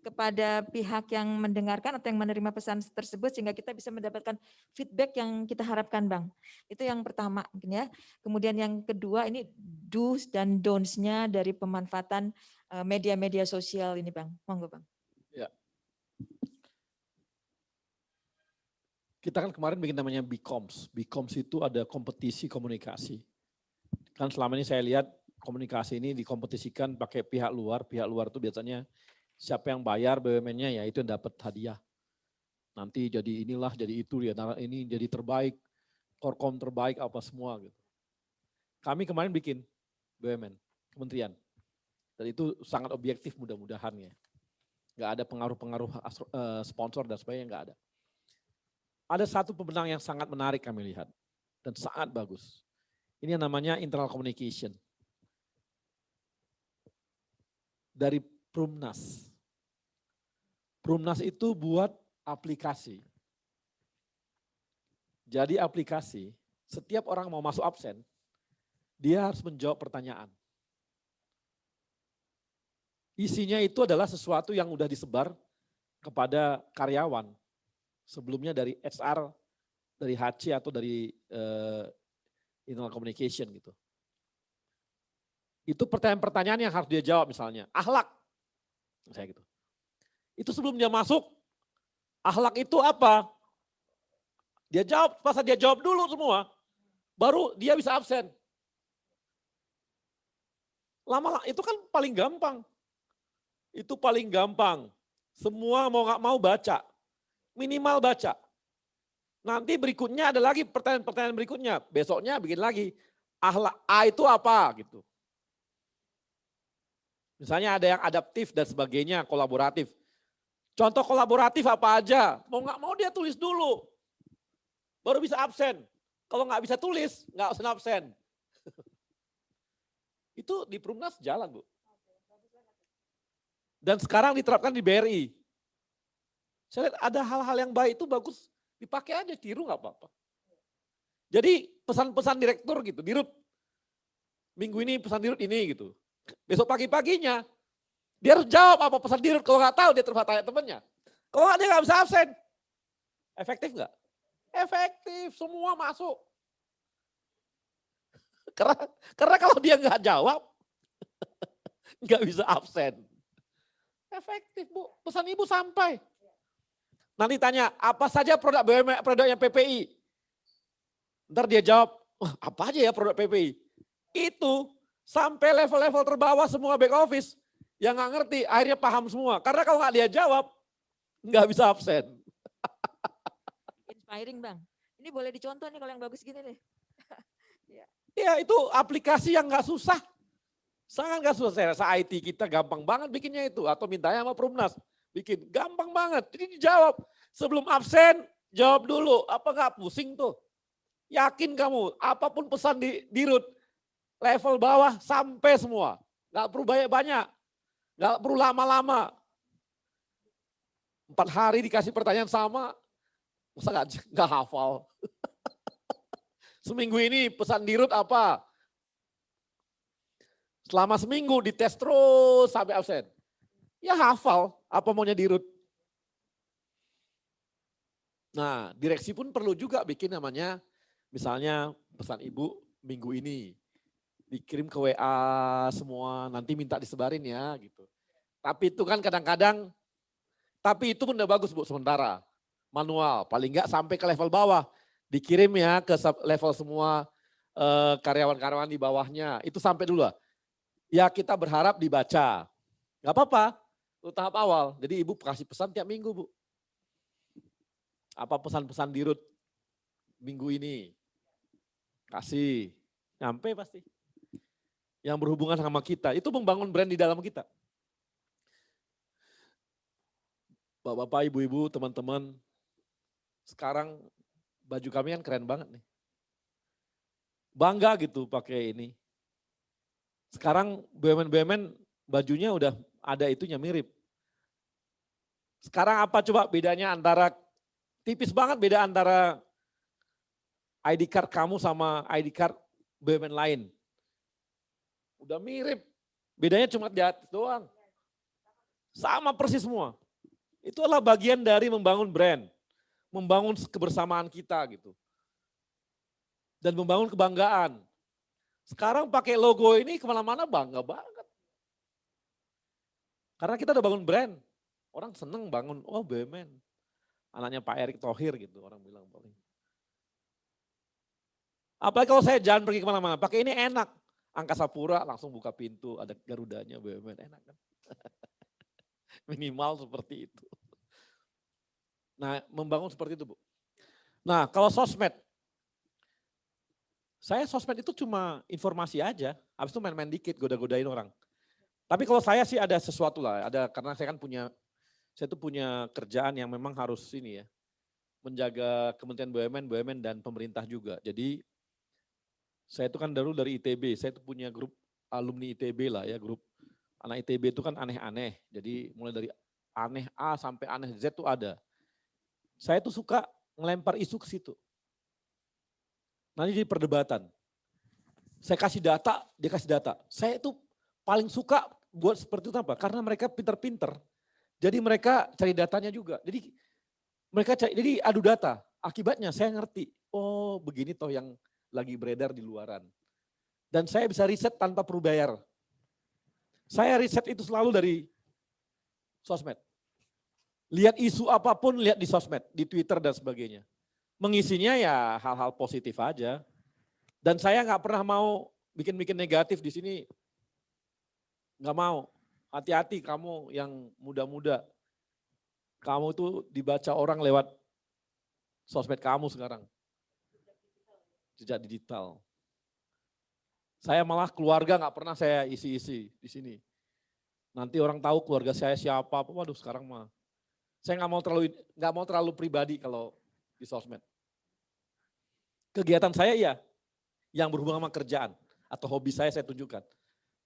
kepada pihak yang mendengarkan atau yang menerima pesan tersebut sehingga kita bisa mendapatkan feedback yang kita harapkan Bang. Itu yang pertama mungkin ya. Kemudian yang kedua ini do's dan don'ts-nya dari pemanfaatan media-media sosial ini Bang. Monggo Bang. Ya. Kita kan kemarin bikin namanya BComs. BComs itu ada kompetisi komunikasi. Kan selama ini saya lihat komunikasi ini dikompetisikan pakai pihak luar itu biasanya siapa yang bayar BUMN-nya ya itu yang dapat hadiah. Nanti jadi inilah, jadi itu, ya ini jadi terbaik, korkom terbaik apa semua gitu. Kami kemarin bikin BUMN, kementerian. Dan itu sangat objektif mudah-mudahan ya. Nggak ada pengaruh-pengaruh sponsor dan sebagainya, nggak ada. Ada satu pembenang yang sangat menarik kami lihat dan sangat bagus. Ini yang namanya internal communication. Dari Prumnas. Prumnas itu buat aplikasi. Jadi aplikasi, setiap orang mau masuk absen, dia harus menjawab pertanyaan. Isinya itu adalah sesuatu yang udah disebar kepada karyawan. Sebelumnya dari HR, dari HC atau dari internal communication gitu. Itu pertanyaan-pertanyaan yang harus dia jawab misalnya, akhlak. Misalnya gitu. Itu sebelum dia masuk, akhlak itu apa? Dia jawab, pas dia jawab dulu semua, baru dia bisa absen. Lama-lama itu kan paling gampang. Itu paling gampang. Semua mau nggak mau baca. Minimal baca. Nanti berikutnya ada lagi pertanyaan-pertanyaan berikutnya. Besoknya bikin lagi. Akhlak A itu apa gitu. Misalnya ada yang adaptif dan sebagainya, kolaboratif. Contoh kolaboratif apa aja? Mau nggak mau dia tulis dulu. Baru bisa absen. Kalau nggak bisa tulis, nggak usah absen. Itu di Prumnas jalan Bu. Dan sekarang diterapkan di BRI. Saya lihat ada hal-hal yang baik itu bagus, dipakai aja, tiru nggak apa-apa. Jadi pesan-pesan direktur gitu, dirut. Minggu ini pesan dirut ini gitu. Besok pagi-paginya, dia harus jawab apa pesan dirut. Kalau nggak tahu dia terus tanya temannya. Kalau nggak dia nggak bisa absen. Efektif nggak? Efektif, semua masuk. Karena kalau dia nggak jawab, nggak bisa absen. Efektif Bu, pesan Ibu sampai. Nanti tanya, apa saja produk BUMN, produknya PPI? Ntar dia jawab, wah apa aja ya produk PPI? Itu sampai level-level terbawah semua back office. Yang nggak ngerti, akhirnya paham semua. Karena kalau nggak dia jawab, nggak bisa absen. Inspiring Bang. Ini boleh dicontoh nih kalau yang bagus gini nih. Ya itu aplikasi yang nggak susah. Sangat nggak susah. Saya rasa IT kita gampang banget bikinnya itu. Atau mintanya sama Perumnas. Bikin, gampang banget. Jadi dijawab. Sebelum absen, jawab dulu. Apa nggak pusing tuh? Yakin kamu, apapun pesan di root, level bawah sampai semua. Nggak perlu banyak-banyak. Nggak perlu lama-lama. 4 hari dikasih pertanyaan sama, masa nggak hafal. Seminggu ini pesan di root apa? Selama seminggu dites terus sampai absen. Ya hafal apa maunya di root. Nah direksi pun perlu juga bikin namanya, misalnya pesan Ibu minggu ini. Dikirim ke WA semua, nanti minta disebarin ya gitu. Tapi itu kan kadang-kadang, tapi itu pun udah bagus Bu sementara. Manual, paling enggak sampai ke level bawah. Dikirim ya ke level semua karyawan-karyawan di bawahnya. Itu sampai dulu lah. Ya kita berharap dibaca. Gak apa-apa, itu tahap awal. Jadi Ibu kasih pesan tiap minggu Bu. Apa pesan-pesan di root minggu ini. Kasih, nyampe pasti. Yang berhubungan sama kita, itu membangun brand di dalam kita. Bapak-bapak, ibu-ibu, teman-teman, sekarang baju kami kan keren banget nih. Bangga gitu pakai ini. Sekarang BUMN-BUMN bajunya udah ada itunya mirip. Sekarang apa coba bedanya antara, tipis banget beda antara ID card kamu sama ID card BUMN lain. Udah mirip, bedanya cuma di atas doang. Sama persis semua. Itu adalah bagian dari membangun brand, membangun kebersamaan kita gitu. Dan membangun kebanggaan. Sekarang pakai logo ini kemana-mana bangga banget. Karena kita udah bangun brand. Orang seneng bangun, oh BUMN. Anaknya Pak Erick Thohir gitu, orang bilang paling. Apalagi kalau saya jalan pergi kemana-mana, pakai ini enak. Angkasa Pura langsung buka pintu, ada Garudanya BUMN, enak kan. Minimal seperti itu. Nah membangun seperti itu Bu. Nah kalau sosmed, saya sosmed itu cuma informasi aja, habis itu main-main dikit, goda-godain orang. Tapi kalau saya sih ada sesuatu lah, ada karena saya kan punya kerjaan yang memang harus ini ya, menjaga Kementerian BUMN dan pemerintah juga. Jadi saya itu kan dulu dari ITB, saya itu punya grup alumni ITB lah ya, grup anak ITB itu kan aneh-aneh. Jadi mulai dari aneh A sampai aneh Z itu ada. Saya tuh suka ngelempar isu ke situ. Nanti jadi perdebatan. Saya kasih data, dia kasih data. Saya itu paling suka buat seperti itu apa? Karena mereka pinter-pinter. Jadi mereka cari datanya juga. Jadi jadi adu data. Akibatnya saya ngerti, oh begini toh yang lagi beredar di luaran. Dan saya bisa riset tanpa perlu bayar. Saya riset itu selalu dari sosmed. Lihat isu apapun, lihat di sosmed, di Twitter dan sebagainya. Mengisinya ya hal-hal positif aja. Dan saya nggak pernah mau bikin-bikin negatif di sini. Nggak mau. Hati-hati kamu yang muda-muda. Kamu tuh dibaca orang lewat sosmed kamu sekarang. Jejak digital. Saya malah keluarga nggak pernah saya isi-isi di sini. Nanti orang tahu keluarga saya siapa, waduh sekarang mah. Saya nggak mau terlalu pribadi kalau di sosmed. Kegiatan saya iya, yang berhubungan sama kerjaan atau hobi saya tunjukkan.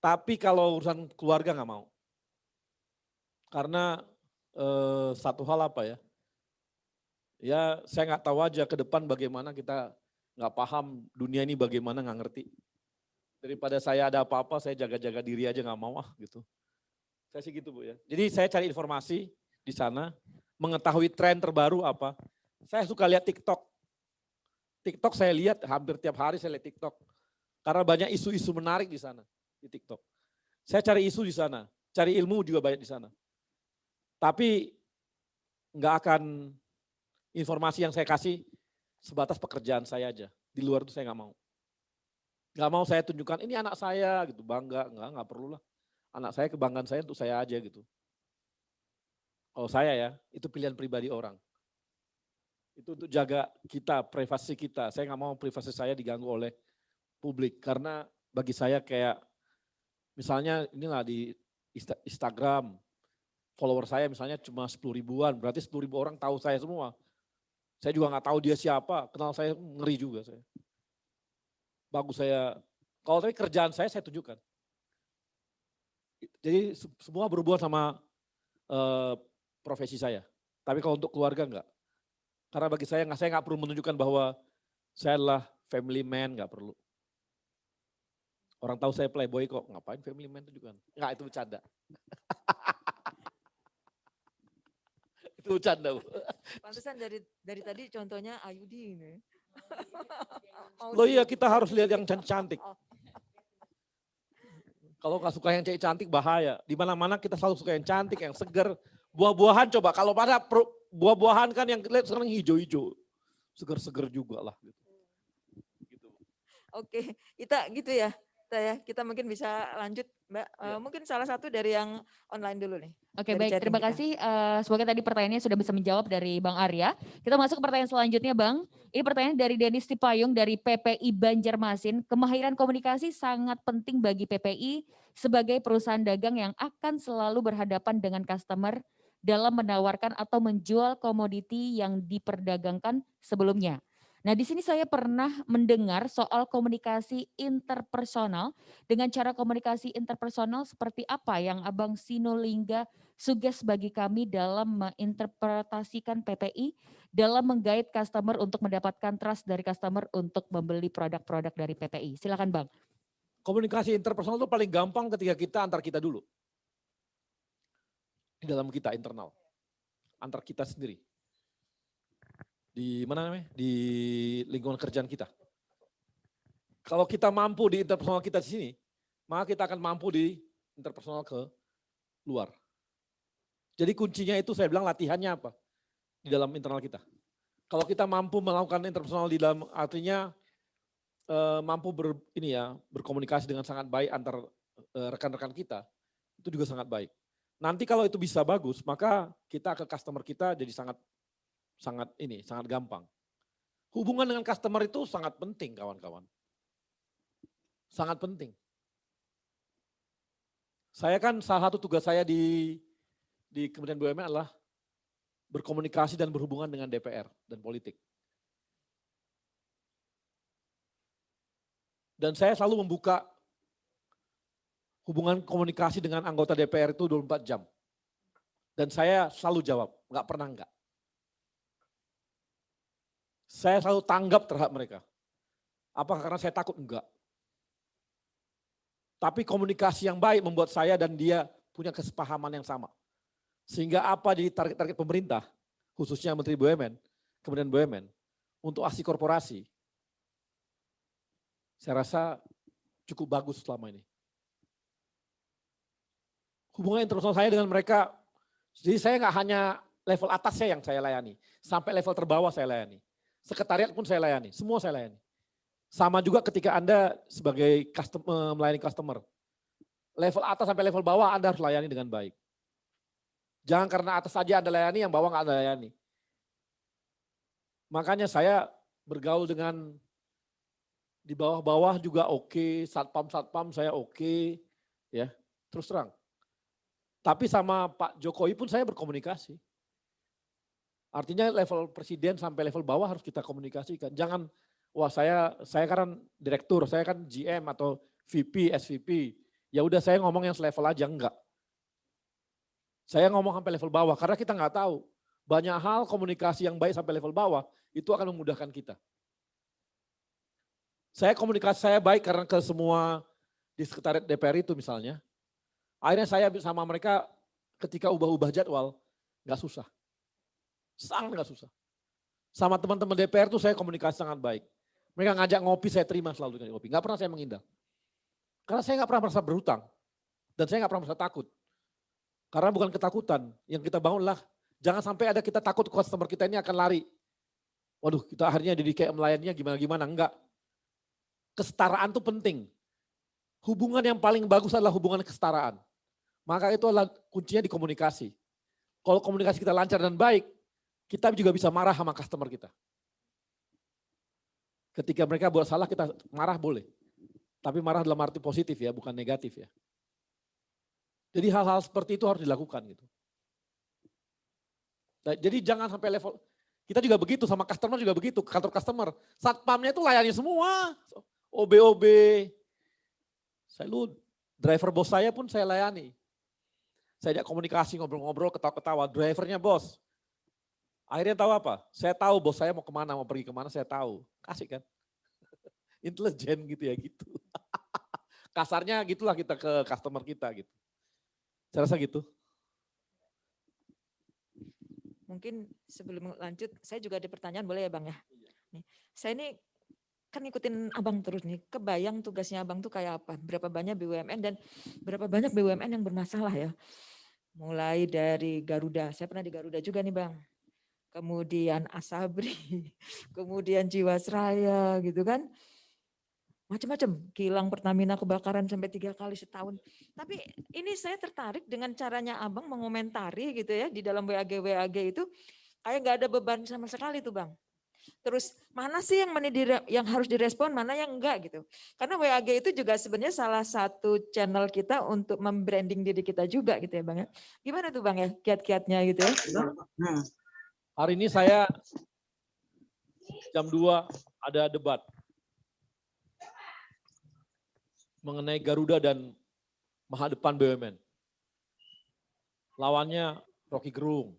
Tapi kalau urusan keluarga nggak mau. Karena satu hal apa ya? Ya saya nggak tahu aja ke depan bagaimana kita nggak paham dunia ini bagaimana nggak ngerti. Daripada saya ada apa-apa saya jaga-jaga diri aja nggak mau gitu. Saya sih gitu Bu ya. Jadi saya cari informasi di sana, mengetahui tren terbaru apa. Saya suka lihat TikTok. TikTok saya lihat hampir tiap hari saya lihat TikTok. Karena banyak isu-isu menarik di sana di TikTok. Saya cari isu di sana, cari ilmu juga banyak di sana. Tapi nggak akan informasi yang saya kasih sebatas pekerjaan saya aja. Di luar itu saya nggak mau. Nggak mau saya tunjukkan, ini anak saya gitu, bangga. Nggak perlu lah. Anak saya, kebanggaan saya untuk saya aja gitu. Kalau saya ya, itu pilihan pribadi orang. Itu untuk jaga kita, privasi kita. Saya nggak mau privasi saya diganggu oleh publik. Karena bagi saya kayak, misalnya inilah di Instagram, follower saya misalnya cuma 10 ribuan, berarti 10 ribu orang tahu saya semua. Saya juga nggak tahu dia siapa, kenal saya ngeri juga saya. Bagus saya, kalau tapi kerjaan saya tunjukkan. Jadi semua berhubungan sama profesi saya. Tapi kalau untuk keluarga enggak. Karena bagi saya nggak perlu menunjukkan bahwa saya adalah family man, nggak perlu. Orang tahu saya playboy kok, ngapain family man itu juga. Enggak, itu bercanda. Itu bercanda, Bu. Pantesan dari tadi contohnya Ayudi ini. Loh iya, kita harus lihat yang cantik. Kalau nggak suka yang cantik bahaya. Di mana-mana kita selalu suka yang cantik, yang segar. Buah-buahan coba, kalau pada buah-buahan kan yang lihat sekarang hijau-hijau. Segar-segar juga lah. Gitu. Oke, kita gitu ya. Kita mungkin bisa lanjut, Mbak. Mungkin salah satu dari yang online dulu nih. Oke, dari baik, chatting terima kita. kasih. Semoga tadi pertanyaannya sudah bisa menjawab dari Bang Arya. Kita masuk ke pertanyaan selanjutnya, Bang. Ini pertanyaan dari Denis Tipayung dari PPI Banjarmasin. Kemahiran komunikasi sangat penting bagi PPI sebagai perusahaan dagang yang akan selalu berhadapan dengan customer dalam menawarkan atau menjual komoditi yang diperdagangkan sebelumnya. Nah, di sini saya pernah mendengar soal komunikasi interpersonal. Dengan cara komunikasi interpersonal seperti apa yang Abang Sinolingga suges bagi kami dalam menginterpretasikan PPI, dalam menggait customer untuk mendapatkan trust dari customer untuk membeli produk-produk dari PPI. Silakan Bang. Komunikasi interpersonal itu paling gampang ketika kita antar kita dulu. Di dalam kita internal. Antar kita sendiri. Di mana namanya? Di lingkungan kerjaan kita. Kalau kita mampu di interpersonal kita di sini, maka kita akan mampu di interpersonal ke luar. Jadi kuncinya itu saya bilang latihannya apa? Di dalam internal kita. Kalau kita mampu melakukan interpersonal di dalam, artinya mampu berkomunikasi dengan sangat baik antar rekan-rekan kita, itu juga sangat baik. Nanti kalau itu bisa bagus, maka kita ke customer kita jadi sangat gampang. Hubungan dengan customer itu sangat penting, kawan-kawan. Sangat penting. Saya kan salah satu tugas saya di Kementerian BUMN adalah berkomunikasi dan berhubungan dengan DPR dan politik. Dan saya selalu membuka hubungan komunikasi dengan anggota DPR itu 24 jam. Dan saya selalu jawab, nggak pernah enggak. Saya selalu tanggap terhadap mereka. Apakah karena saya takut? Enggak. Tapi komunikasi yang baik membuat saya dan dia punya kesepahaman yang sama. Sehingga apa di target-target pemerintah, khususnya Menteri BUMN, Kementerian BUMN, untuk aksi korporasi, saya rasa cukup bagus selama ini. Hubungan internasional saya dengan mereka, jadi saya nggak hanya level atasnya yang saya layani, sampai level terbawah saya layani. Sekretariat pun saya layani, semua saya layani. Sama juga ketika Anda sebagai melayani customer. Level atas sampai level bawah Anda harus layani dengan baik. Jangan karena atas saja Anda layani, yang bawah nggak Anda layani. Makanya saya bergaul dengan di bawah-bawah juga oke, satpam saya oke, ya terus terang. Tapi sama Pak Jokowi pun saya berkomunikasi. Artinya level presiden sampai level bawah harus kita komunikasikan. Jangan, wah saya kan direktur, saya kan GM atau VP, SVP. Ya udah saya ngomong yang selevel aja, enggak. Saya ngomong sampai level bawah karena kita nggak tahu. Banyak hal komunikasi yang baik sampai level bawah itu akan memudahkan kita. Komunikasi saya baik karena ke semua di sekretariat DPR itu misalnya. Akhirnya saya sama mereka ketika ubah-ubah jadwal, nggak susah. Sangat nggak susah. Sama teman-teman DPR tuh saya komunikasi sangat baik. Mereka ngajak ngopi, saya terima selalu dengan ngopi. Nggak pernah saya menghindar. Karena saya nggak pernah merasa berhutang. Dan saya nggak pernah merasa takut. Karena bukan ketakutan, yang kita bangunlah jangan sampai ada kita takut customer kita ini akan lari. Waduh, kita akhirnya jadi kayak melayaninya gimana-gimana, enggak. Kesetaraan itu penting. Hubungan yang paling bagus adalah hubungan kesetaraan. Maka itu adalah kuncinya di komunikasi. Kalau komunikasi kita lancar dan baik, kita juga bisa marah sama customer kita. Ketika mereka buat salah kita marah boleh. Tapi marah dalam arti positif ya, bukan negatif ya. Jadi hal-hal seperti itu harus dilakukan gitu. Nah, jadi jangan sampai level, kita juga begitu sama customer juga begitu, kantor customer. Satpamnya itu layani semua, OB-OB. Driver bos saya pun saya layani. Saya ajak komunikasi, ngobrol-ngobrol, ketawa-ketawa, drivernya bos. Akhirnya tahu apa? Saya tahu bos saya mau kemana, mau pergi kemana, saya tahu. Kasih kan. Intelijen gitu ya gitu. Kasarnya gitulah kita ke customer kita gitu. Saya rasa gitu. Mungkin sebelum lanjut, saya juga ada pertanyaan boleh ya Bang ya? Nih, saya ini kan ngikutin Abang terus nih, kebayang tugasnya Abang tuh kayak apa? Berapa banyak BUMN dan berapa banyak BUMN yang bermasalah ya? Mulai dari Garuda, saya pernah di Garuda juga nih Bang. Kemudian Asabri, kemudian Jiwasraya gitu kan. Macam-macam, kilang Pertamina kebakaran sampai 3 kali setahun. Tapi ini saya tertarik dengan caranya Abang mengomentari gitu ya di dalam WAG itu kayak nggak ada beban sama sekali tuh Bang. Terus mana sih yang harus direspon, mana yang enggak gitu. Karena WAG itu juga sebenarnya salah satu channel kita untuk membranding diri kita juga gitu ya Bang ya. Gimana tuh Bang ya kiat-kiatnya gitu ya? Hari ini saya jam 2 ada debat mengenai Garuda dan masa depan BUMN. Lawannya Rocky Gerung.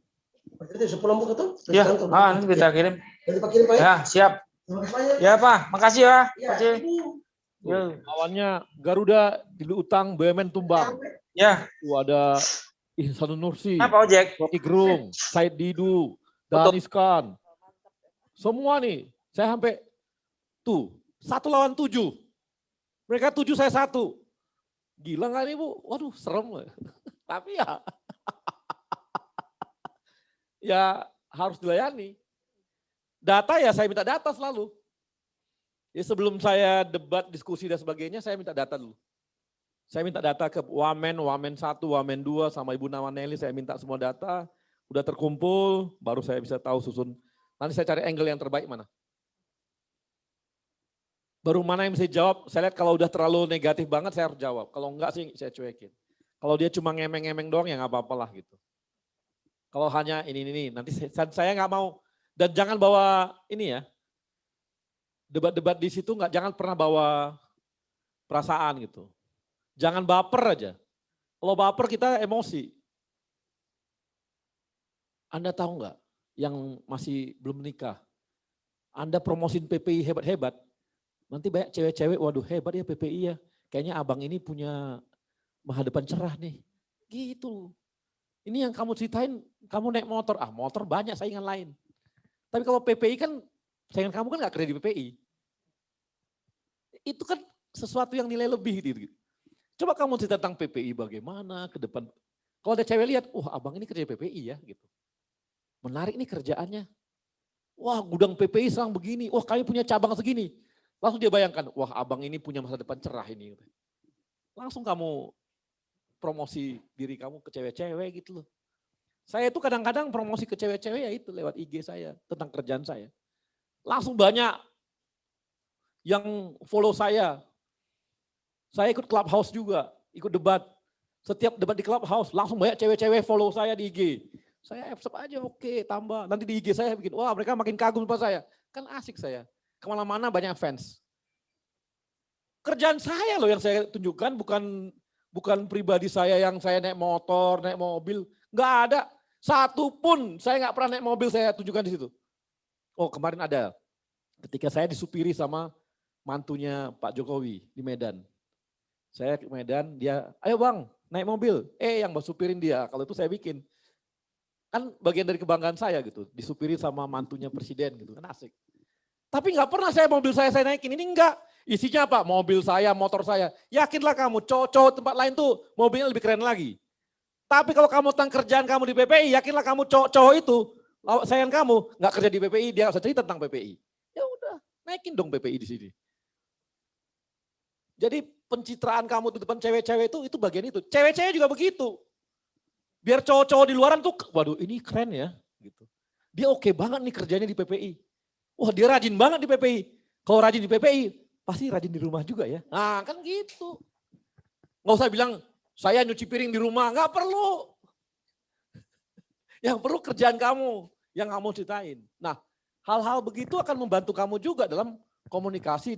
Itu sebelum buku tuh? Ya, nanti kita kirim. Nanti Pak kirim Pak ya? Ya, siap. Terima kasih Pak ya. Ya, Pak. Makasih ya. Ya, Makasih. Ibu. Ya. Lawannya Garuda diutang BUMN tumbang. Ya. Tuh ada Ihsanul Nursi, Apa ojek? Rocky Gerung, Said Didu, Danis Khan. Semua nih, saya sampai tuh 1 lawan 7. Mereka 7, saya 1. Gila nggak nih Bu? Waduh serem. Tapi ya, ya harus dilayani. Data ya saya minta data selalu. Jadi sebelum saya debat, diskusi dan sebagainya, saya minta data dulu. Saya minta data ke Wamen 1, Wamen 2, sama Ibu Nawaneli, saya minta semua data. Udah terkumpul, baru saya bisa tahu susun. Nanti saya cari angle yang terbaik mana. Baru mana yang bisa jawab, saya lihat kalau udah terlalu negatif banget saya harus jawab. Kalau enggak sih saya cuekin. Kalau dia cuma ngemeng-ngemeng doang ya nggak apa-apa lah gitu. Kalau hanya ini, nanti saya nggak mau. Dan jangan bawa ini ya, debat-debat di situ jangan pernah bawa perasaan gitu. Jangan baper aja. Kalau baper kita emosi. Anda tahu nggak yang masih belum menikah, Anda promosin PPI hebat-hebat, nanti banyak cewek-cewek, waduh hebat ya PPI ya, kayaknya abang ini punya masa depan cerah nih. Gitu. Ini yang kamu ceritain, kamu naik motor, motor banyak saingan lain. Tapi kalau PPI kan, saingan kamu kan gak kerja di PPI. Itu kan sesuatu yang nilai lebih gitu. Coba kamu cerita tentang PPI bagaimana ke depan. Kalau ada cewek lihat, wah abang ini kerja di PPI ya gitu. Menarik nih kerjaannya. Wah gudang PPI sekarang begini, wah kami punya cabang segini. Langsung dia bayangkan, wah abang ini punya masa depan cerah ini. Langsung kamu promosi diri kamu ke cewek-cewek gitu loh. Saya itu kadang-kadang promosi ke cewek-cewek ya itu lewat IG saya, tentang kerjaan saya. Langsung banyak yang follow saya. Saya ikut Clubhouse juga, ikut debat. Setiap debat di Clubhouse, langsung banyak cewek-cewek follow saya di IG. Saya accept aja, oke, tambah. Nanti di IG saya bikin, wah mereka makin kagum sama saya. Kan asik saya. Kemana-mana banyak fans. Kerjaan saya loh yang saya tunjukkan, bukan pribadi saya yang saya naik motor, naik mobil. Nggak ada. Satu pun saya nggak pernah naik mobil saya tunjukkan di situ. Oh kemarin ada. Ketika saya disupiri sama mantunya Pak Jokowi di Medan. Saya ke Medan, dia, ayo bang naik mobil. Yang supirin dia, kalau itu saya bikin. Kan bagian dari kebanggaan saya gitu, disupiri sama mantunya presiden gitu, kan asik. Tapi nggak pernah mobil saya naikin, ini enggak. Isinya apa? Mobil saya, motor saya. Yakinlah kamu, cowok-cowok tempat lain tuh mobilnya lebih keren lagi. Tapi kalau kamu tentang kerjaan kamu di PPI, yakinlah kamu cowok itu, sayang kamu, nggak kerja di PPI, dia nggak usah cerita tentang PPI. Ya udah, naikin dong PPI di sini. Jadi pencitraan kamu di depan cewek-cewek itu bagian itu. Cewek-cewek juga begitu. Biar cowok-cowok di luaran tuh, waduh ini keren ya. Gitu. Dia oke banget nih kerjanya di PPI. Wah dia rajin banget di PPI. Kalau rajin di PPI, pasti rajin di rumah juga ya. Nah kan gitu. Nggak usah bilang, saya nyuci piring di rumah, nggak perlu. Yang perlu kerjaan kamu, yang kamu ceritain. Nah, hal-hal begitu akan membantu kamu juga dalam komunikasi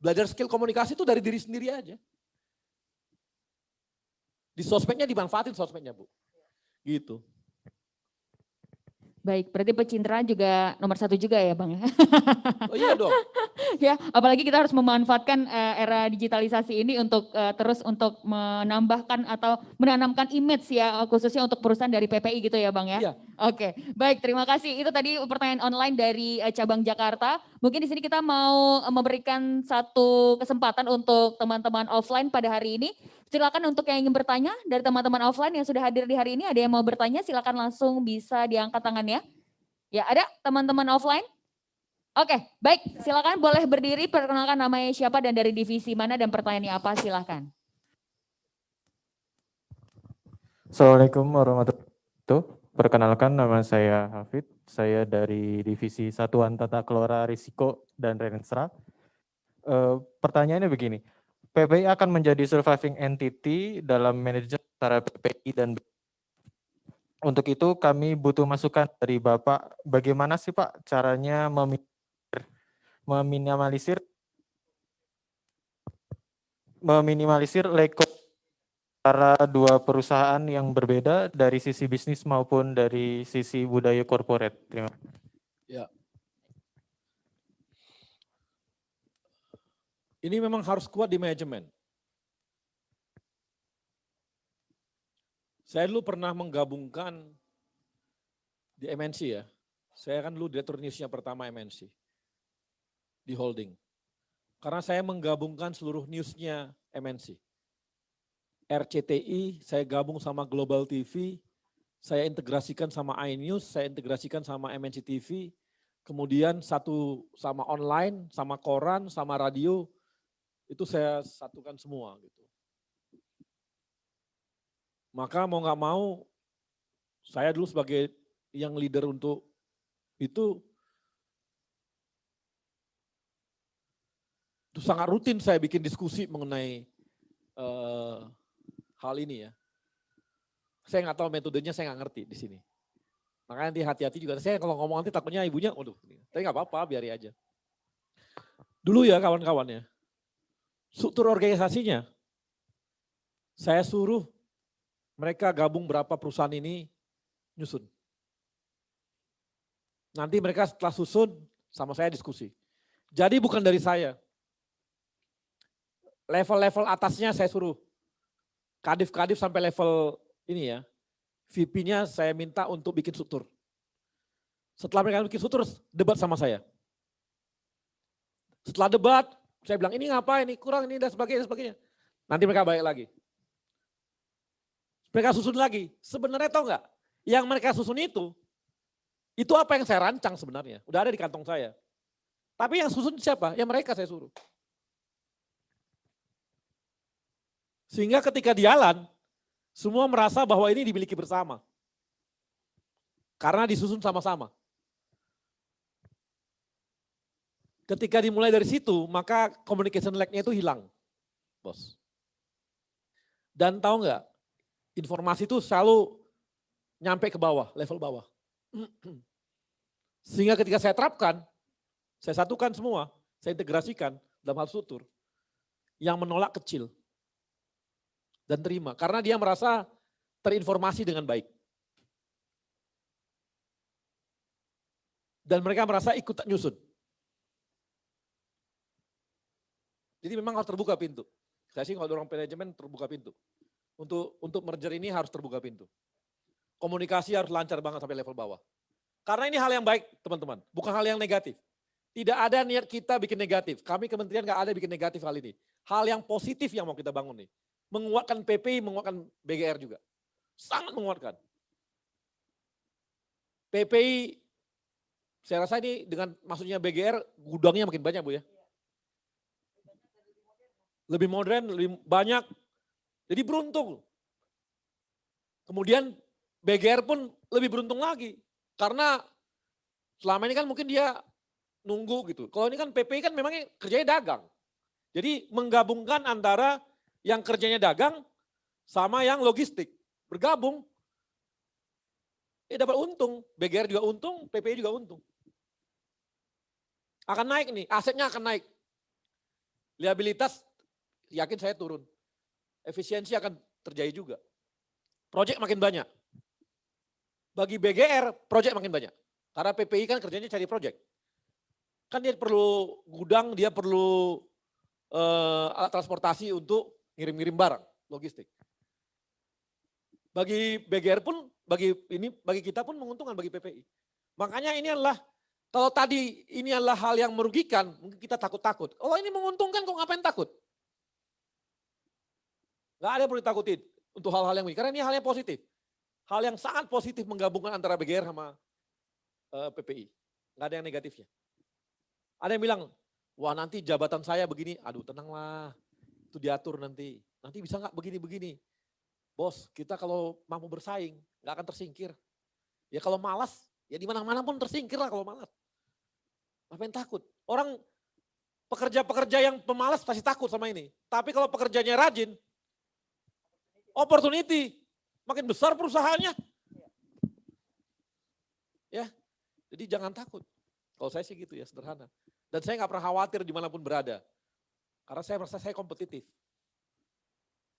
belajar skill komunikasi itu dari diri sendiri aja. Di sosmednya dimanfaatin sosmednya, Bu. Gitu. Baik, berarti pencitraan juga nomor 1 juga ya Bang? Oh iya dong. Ya, apalagi kita harus memanfaatkan era digitalisasi ini untuk terus untuk menambahkan atau menanamkan image ya, khususnya untuk perusahaan dari PPI gitu ya Bang ya? Iya. Oke, baik terima kasih. Itu tadi pertanyaan online dari cabang Jakarta. Mungkin di sini kita mau memberikan satu kesempatan untuk teman-teman offline pada hari ini. Silakan untuk yang ingin bertanya dari teman-teman offline yang sudah hadir di hari ini, ada yang mau bertanya silakan langsung bisa diangkat tangannya. Ya ada teman-teman offline? Oke, baik silakan boleh berdiri, perkenalkan namanya siapa dan dari divisi mana dan pertanyaannya apa silakan. Assalamualaikum warahmatullahi wabarakatuh. Perkenalkan nama saya Hafid, saya dari Divisi Satuan Tata Kelola Risiko dan Renstra. Pertanyaannya begini, PPI akan menjadi surviving entity dalam manajemen antara PPI dan untuk itu kami butuh masukan dari Bapak, bagaimana sih Pak caranya meminimalisir leko antara dua perusahaan yang berbeda dari sisi bisnis maupun dari sisi budaya korporat. Terima kasih. Ya. Ini memang harus kuat di manajemen. Saya dulu pernah menggabungkan di MNC ya. Saya kan dulu direktur newsnya pertama MNC di holding. Karena saya menggabungkan seluruh newsnya MNC. RCTI, saya gabung sama Global TV, saya integrasikan sama iNews, saya integrasikan sama MNC TV, kemudian satu sama online, sama koran, sama radio, itu saya satukan semua gitu. Maka mau nggak mau, saya dulu sebagai yang leader untuk itu sangat rutin saya bikin diskusi mengenai hal ini ya. Saya nggak tahu metodenya, saya nggak ngerti di sini. Makanya nanti hati-hati juga. Saya kalau ngomong nanti takutnya ibunya, waduh, tapi nggak apa-apa, biarin aja. Dulu ya kawan-kawan ya, struktur organisasinya, saya suruh mereka gabung berapa perusahaan ini nyusun. Nanti mereka setelah susun sama saya diskusi. Jadi bukan dari saya. Level-level atasnya saya suruh. Kadif-kadif sampai level ini ya. VP-nya saya minta untuk bikin struktur. Setelah mereka bikin struktur, debat sama saya. Setelah debat, saya bilang ini ngapain, ini kurang, ini dan sebagainya. Nanti mereka balik lagi. Mereka susun lagi. Sebenarnya tahu nggak? Yang mereka susun itu apa yang saya rancang sebenarnya. Udah ada di kantong saya. Tapi yang susun siapa? Ya mereka saya suruh. Sehingga ketika jalan, semua merasa bahwa ini dimiliki bersama. Karena disusun sama-sama. Ketika dimulai dari situ, maka communication lag-nya itu hilang, bos. Dan tahu nggak, informasi itu selalu nyampe ke bawah, level bawah. Sehingga ketika saya terapkan, saya satukan semua, saya integrasikan dalam hal struktur. Yang menolak kecil. Dan terima, karena dia merasa terinformasi dengan baik. Dan mereka merasa ikut nyusun. Jadi memang harus terbuka pintu. Saya sih kalau orang manajemen terbuka pintu. Untuk merger ini harus terbuka pintu. Komunikasi harus lancar banget sampai level bawah. Karena ini hal yang baik teman-teman, bukan hal yang negatif. Tidak ada niat kita bikin negatif. Kami kementerian nggak ada bikin negatif hal ini. Hal yang positif yang mau kita bangun nih. Menguatkan PPI, menguatkan BGR juga. sangat menguatkan. PPI, saya rasa ini dengan maksudnya BGR, gudangnya makin banyak Bu ya. Lebih modern, lebih banyak, jadi beruntung. Kemudian BGR pun lebih beruntung lagi, karena selama ini kan mungkin dia nunggu gitu. Kalau ini kan PPI kan memang kerjanya dagang. Jadi menggabungkan antara yang kerjanya dagang sama yang logistik. Bergabung, dapat untung. BGR juga untung, PPI juga untung. Akan naik nih, asetnya akan naik. Liabilitas yakin saya turun. Efisiensi akan terjadi juga. Proyek makin banyak. Bagi BGR, proyek makin banyak. Karena PPI kan kerjanya cari proyek. Kan dia perlu gudang, dia perlu alat transportasi untuk ngirim-ngirim barang, logistik. Bagi BGR pun, bagi kita pun menguntungkan bagi PPI. Makanya ini adalah, kalau tadi ini adalah hal yang merugikan, mungkin kita takut-takut. Kalau ini menguntungkan kok ngapain takut? Gak ada yang perlu ditakutin untuk hal-hal yang ini, karena ini hal yang positif. Hal yang sangat positif menggabungkan antara BGR sama PPI. Gak ada yang negatifnya. Ada yang bilang, wah nanti jabatan saya begini, aduh tenanglah, itu diatur nanti. Nanti bisa nggak begini-begini. Bos, kita kalau mampu bersaing, nggak akan tersingkir. Ya kalau malas, ya di mana-mana pun tersingkir lah kalau malas. Ngapain takut? Orang pekerja-pekerja yang pemalas pasti takut sama ini. Tapi kalau pekerjanya rajin, opportunity, makin besar perusahaannya. Ya, jadi jangan takut. Kalau saya sih gitu ya, sederhana. Dan saya nggak pernah khawatir dimanapun berada. Karena saya merasa saya kompetitif.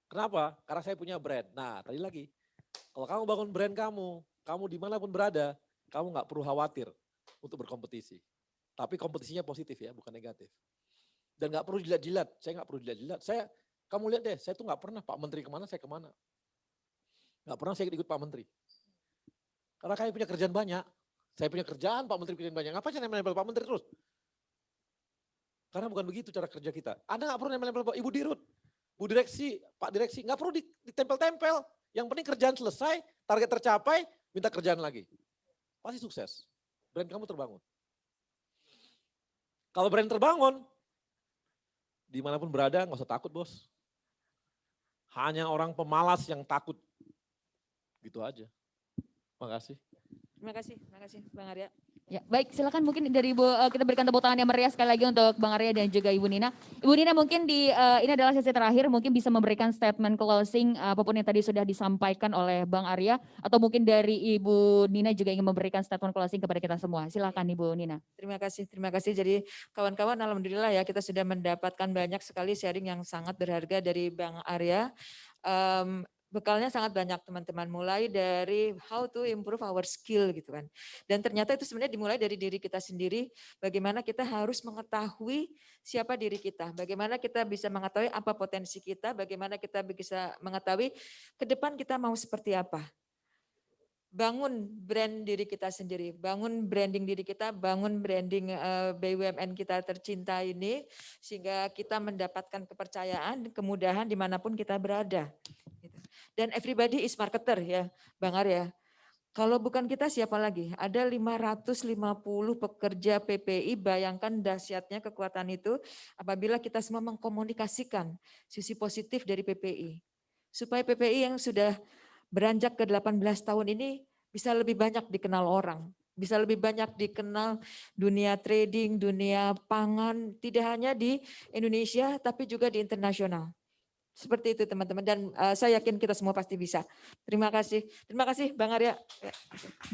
Kenapa? Karena saya punya brand. Nah tadi lagi, kalau kamu bangun brand kamu dimanapun berada, kamu nggak perlu khawatir untuk berkompetisi. Tapi kompetisinya positif ya, bukan negatif. Dan nggak perlu jilat-jilat, saya nggak perlu jilat-jilat. Kamu lihat deh, saya tuh nggak pernah Pak Menteri kemana, saya kemana. Nggak pernah saya ikut Pak Menteri. Karena kami punya kerjaan banyak. Saya punya kerjaan, Pak Menteri punya banyak. Ngapain saya nempel-nempel Pak Menteri terus? Karena bukan begitu cara kerja kita. Anda nggak perlu nempel-nempel Ibu Dirut, Bu Direksi, Pak Direksi. Nggak perlu ditempel-tempel. Yang penting kerjaan selesai, target tercapai, minta kerjaan lagi. Pasti sukses. Brand kamu terbangun. Kalau brand terbangun, dimanapun berada nggak usah takut bos. Hanya orang pemalas yang takut. Gitu aja. Makasih. Terima kasih Bang Arya. Ya, baik, silakan mungkin dari Ibu, kita berikan tepuk tangan yang meriah sekali lagi untuk Bang Arya dan juga Ibu Nina. Ibu Nina mungkin ini adalah sesi terakhir, mungkin bisa memberikan statement closing apapun yang tadi sudah disampaikan oleh Bang Arya, atau mungkin dari Ibu Nina juga ingin memberikan statement closing kepada kita semua. Silakan Ibu Nina. Terima kasih. Jadi kawan-kawan alhamdulillah ya kita sudah mendapatkan banyak sekali sharing yang sangat berharga dari Bang Arya. Bekalnya sangat banyak teman-teman, mulai dari how to improve our skill gitu kan. Dan ternyata itu sebenarnya dimulai dari diri kita sendiri, bagaimana kita harus mengetahui siapa diri kita, bagaimana kita bisa mengetahui apa potensi kita, bagaimana kita bisa mengetahui ke depan kita mau seperti apa. Bangun brand diri kita sendiri, bangun branding diri kita, bangun branding BUMN kita tercinta ini, sehingga kita mendapatkan kepercayaan, kemudahan dimanapun kita berada. Dan everybody is marketer ya Bang Arya. Kalau bukan kita siapa lagi? Ada 550 pekerja PPI, bayangkan dahsyatnya kekuatan itu apabila kita semua mengkomunikasikan sisi positif dari PPI. Supaya PPI yang sudah beranjak ke 18 tahun ini bisa lebih banyak dikenal orang, bisa lebih banyak dikenal dunia trading, dunia pangan, tidak hanya di Indonesia tapi juga di internasional. Seperti itu teman-teman, dan saya yakin kita semua pasti bisa. Terima kasih Bang Arya.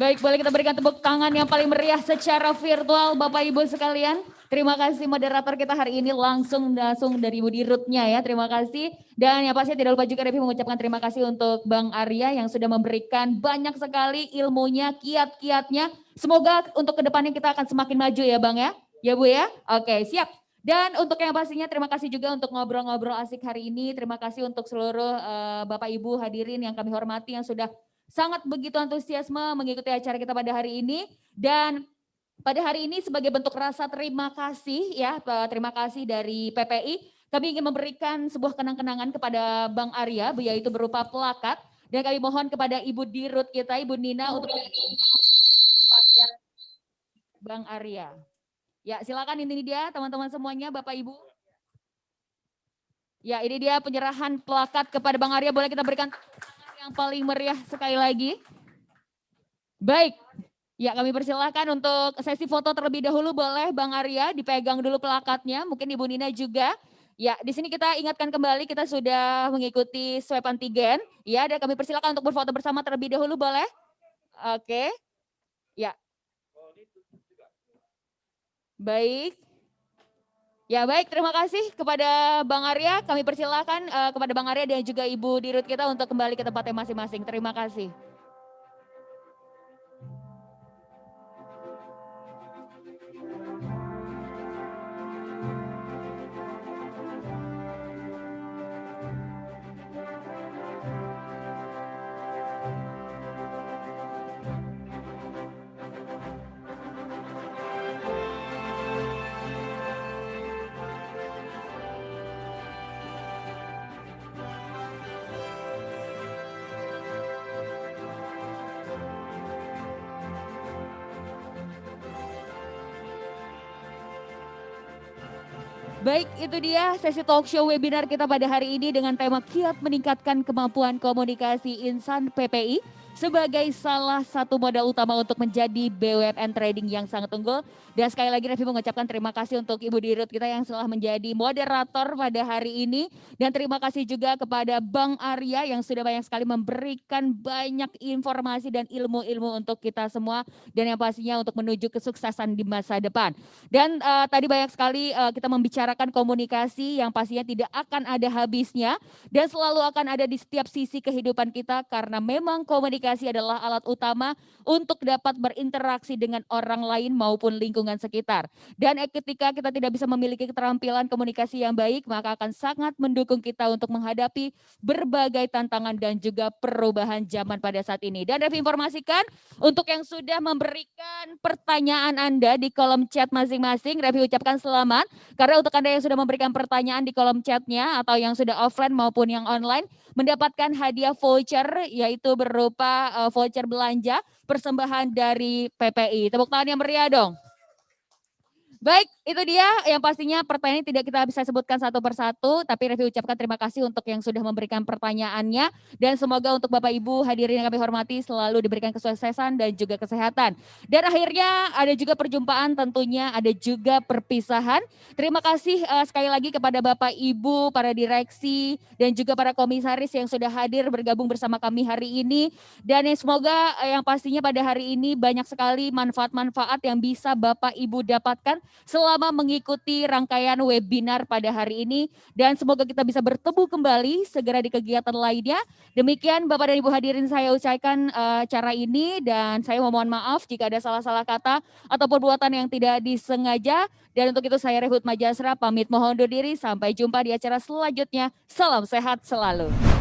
Baik, boleh kita berikan tepuk tangan yang paling meriah secara virtual Bapak Ibu sekalian. Terima kasih moderator kita hari ini langsung dari Ibu Dirutnya ya, terima kasih. Dan yang pasti tidak lupa juga Devi mengucapkan terima kasih untuk Bang Arya yang sudah memberikan banyak sekali ilmunya, kiat-kiatnya. Semoga untuk kedepannya kita akan semakin maju ya Bang ya. Ya Bu ya, oke siap. Dan untuk yang pastinya terima kasih juga untuk ngobrol-ngobrol asik hari ini. Terima kasih untuk seluruh Bapak Ibu hadirin yang kami hormati yang sudah sangat begitu antusiasme mengikuti acara kita pada hari ini. Dan pada hari ini sebagai bentuk rasa terima kasih ya, terima kasih dari PPI. Kami ingin memberikan sebuah kenang-kenangan kepada Bang Arya, yaitu berupa plakat Dan kami mohon kepada Ibu Dirut kita, Ibu Nina untuk Bang Arya. Ya, silakan ini dia teman-teman semuanya, Bapak Ibu. Ya, ini dia penyerahan plakat kepada Bang Arya. Boleh kita berikan tepuk tangan yang paling meriah sekali lagi. Baik, ya kami persilahkan untuk sesi foto terlebih dahulu, boleh Bang Arya dipegang dulu plakatnya, mungkin Ibu Nina juga. Ya, di sini kita ingatkan kembali kita sudah mengikuti swab antigen. Ya, dan kami persilakan untuk berfoto bersama terlebih dahulu, boleh? Oke. Ya. Baik. Ya baik, terima kasih kepada Bang Arya. Kami persilakan kepada Bang Arya dan juga Ibu Dirut kita untuk kembali ke tempatnya masing-masing. Terima kasih. Baik, itu dia sesi talk show webinar kita pada hari ini dengan tema Kiat Meningkatkan Kemampuan Komunikasi Insan PPI sebagai salah satu modal utama untuk menjadi BUMN trading yang sangat unggul. Dan sekali lagi Revi mengucapkan terima kasih untuk Ibu Dirut kita yang telah menjadi moderator pada hari ini. Dan terima kasih juga kepada Bang Arya yang sudah banyak sekali memberikan banyak informasi dan ilmu-ilmu untuk kita semua. Dan yang pastinya untuk menuju kesuksesan di masa depan. Dan tadi banyak sekali kita membicarakan komunikasi yang pastinya tidak akan ada habisnya. Dan selalu akan ada di setiap sisi kehidupan kita karena memang komunikasi adalah alat utama untuk dapat berinteraksi dengan orang lain maupun lingkungan sekitar. Dan ketika kita tidak bisa memiliki keterampilan komunikasi yang baik, maka akan sangat mendukung kita untuk menghadapi berbagai tantangan dan juga perubahan zaman pada saat ini. Dan Revi informasikan untuk yang sudah memberikan pertanyaan Anda di kolom chat masing-masing, Revi ucapkan selamat. Karena untuk Anda yang sudah memberikan pertanyaan di kolom chatnya atau yang sudah offline maupun yang online, mendapatkan hadiah voucher yaitu berupa voucher belanja persembahan dari PPI. Tepuk tangan yang meriah dong. Baik, itu dia yang pastinya pertanyaan tidak kita bisa sebutkan satu persatu, tapi Revi ucapkan terima kasih untuk yang sudah memberikan pertanyaannya dan semoga untuk Bapak Ibu hadirin yang kami hormati selalu diberikan kesuksesan dan juga kesehatan. Dan akhirnya ada juga perjumpaan, tentunya ada juga perpisahan. Terima kasih sekali lagi kepada Bapak Ibu, para direksi dan juga para komisaris yang sudah hadir bergabung bersama kami hari ini. Dan yang semoga yang pastinya pada hari ini banyak sekali manfaat-manfaat yang bisa Bapak Ibu dapatkan selama mengikuti rangkaian webinar pada hari ini dan semoga kita bisa bertemu kembali segera di kegiatan lainnya. Demikian Bapak dan Ibu hadirin saya ucapkan acara ini dan saya mohon maaf jika ada salah-salah kata atau perbuatan yang tidak disengaja dan untuk itu saya Rehut Majasra pamit mohon undur diri sampai jumpa di acara selanjutnya. Salam sehat selalu.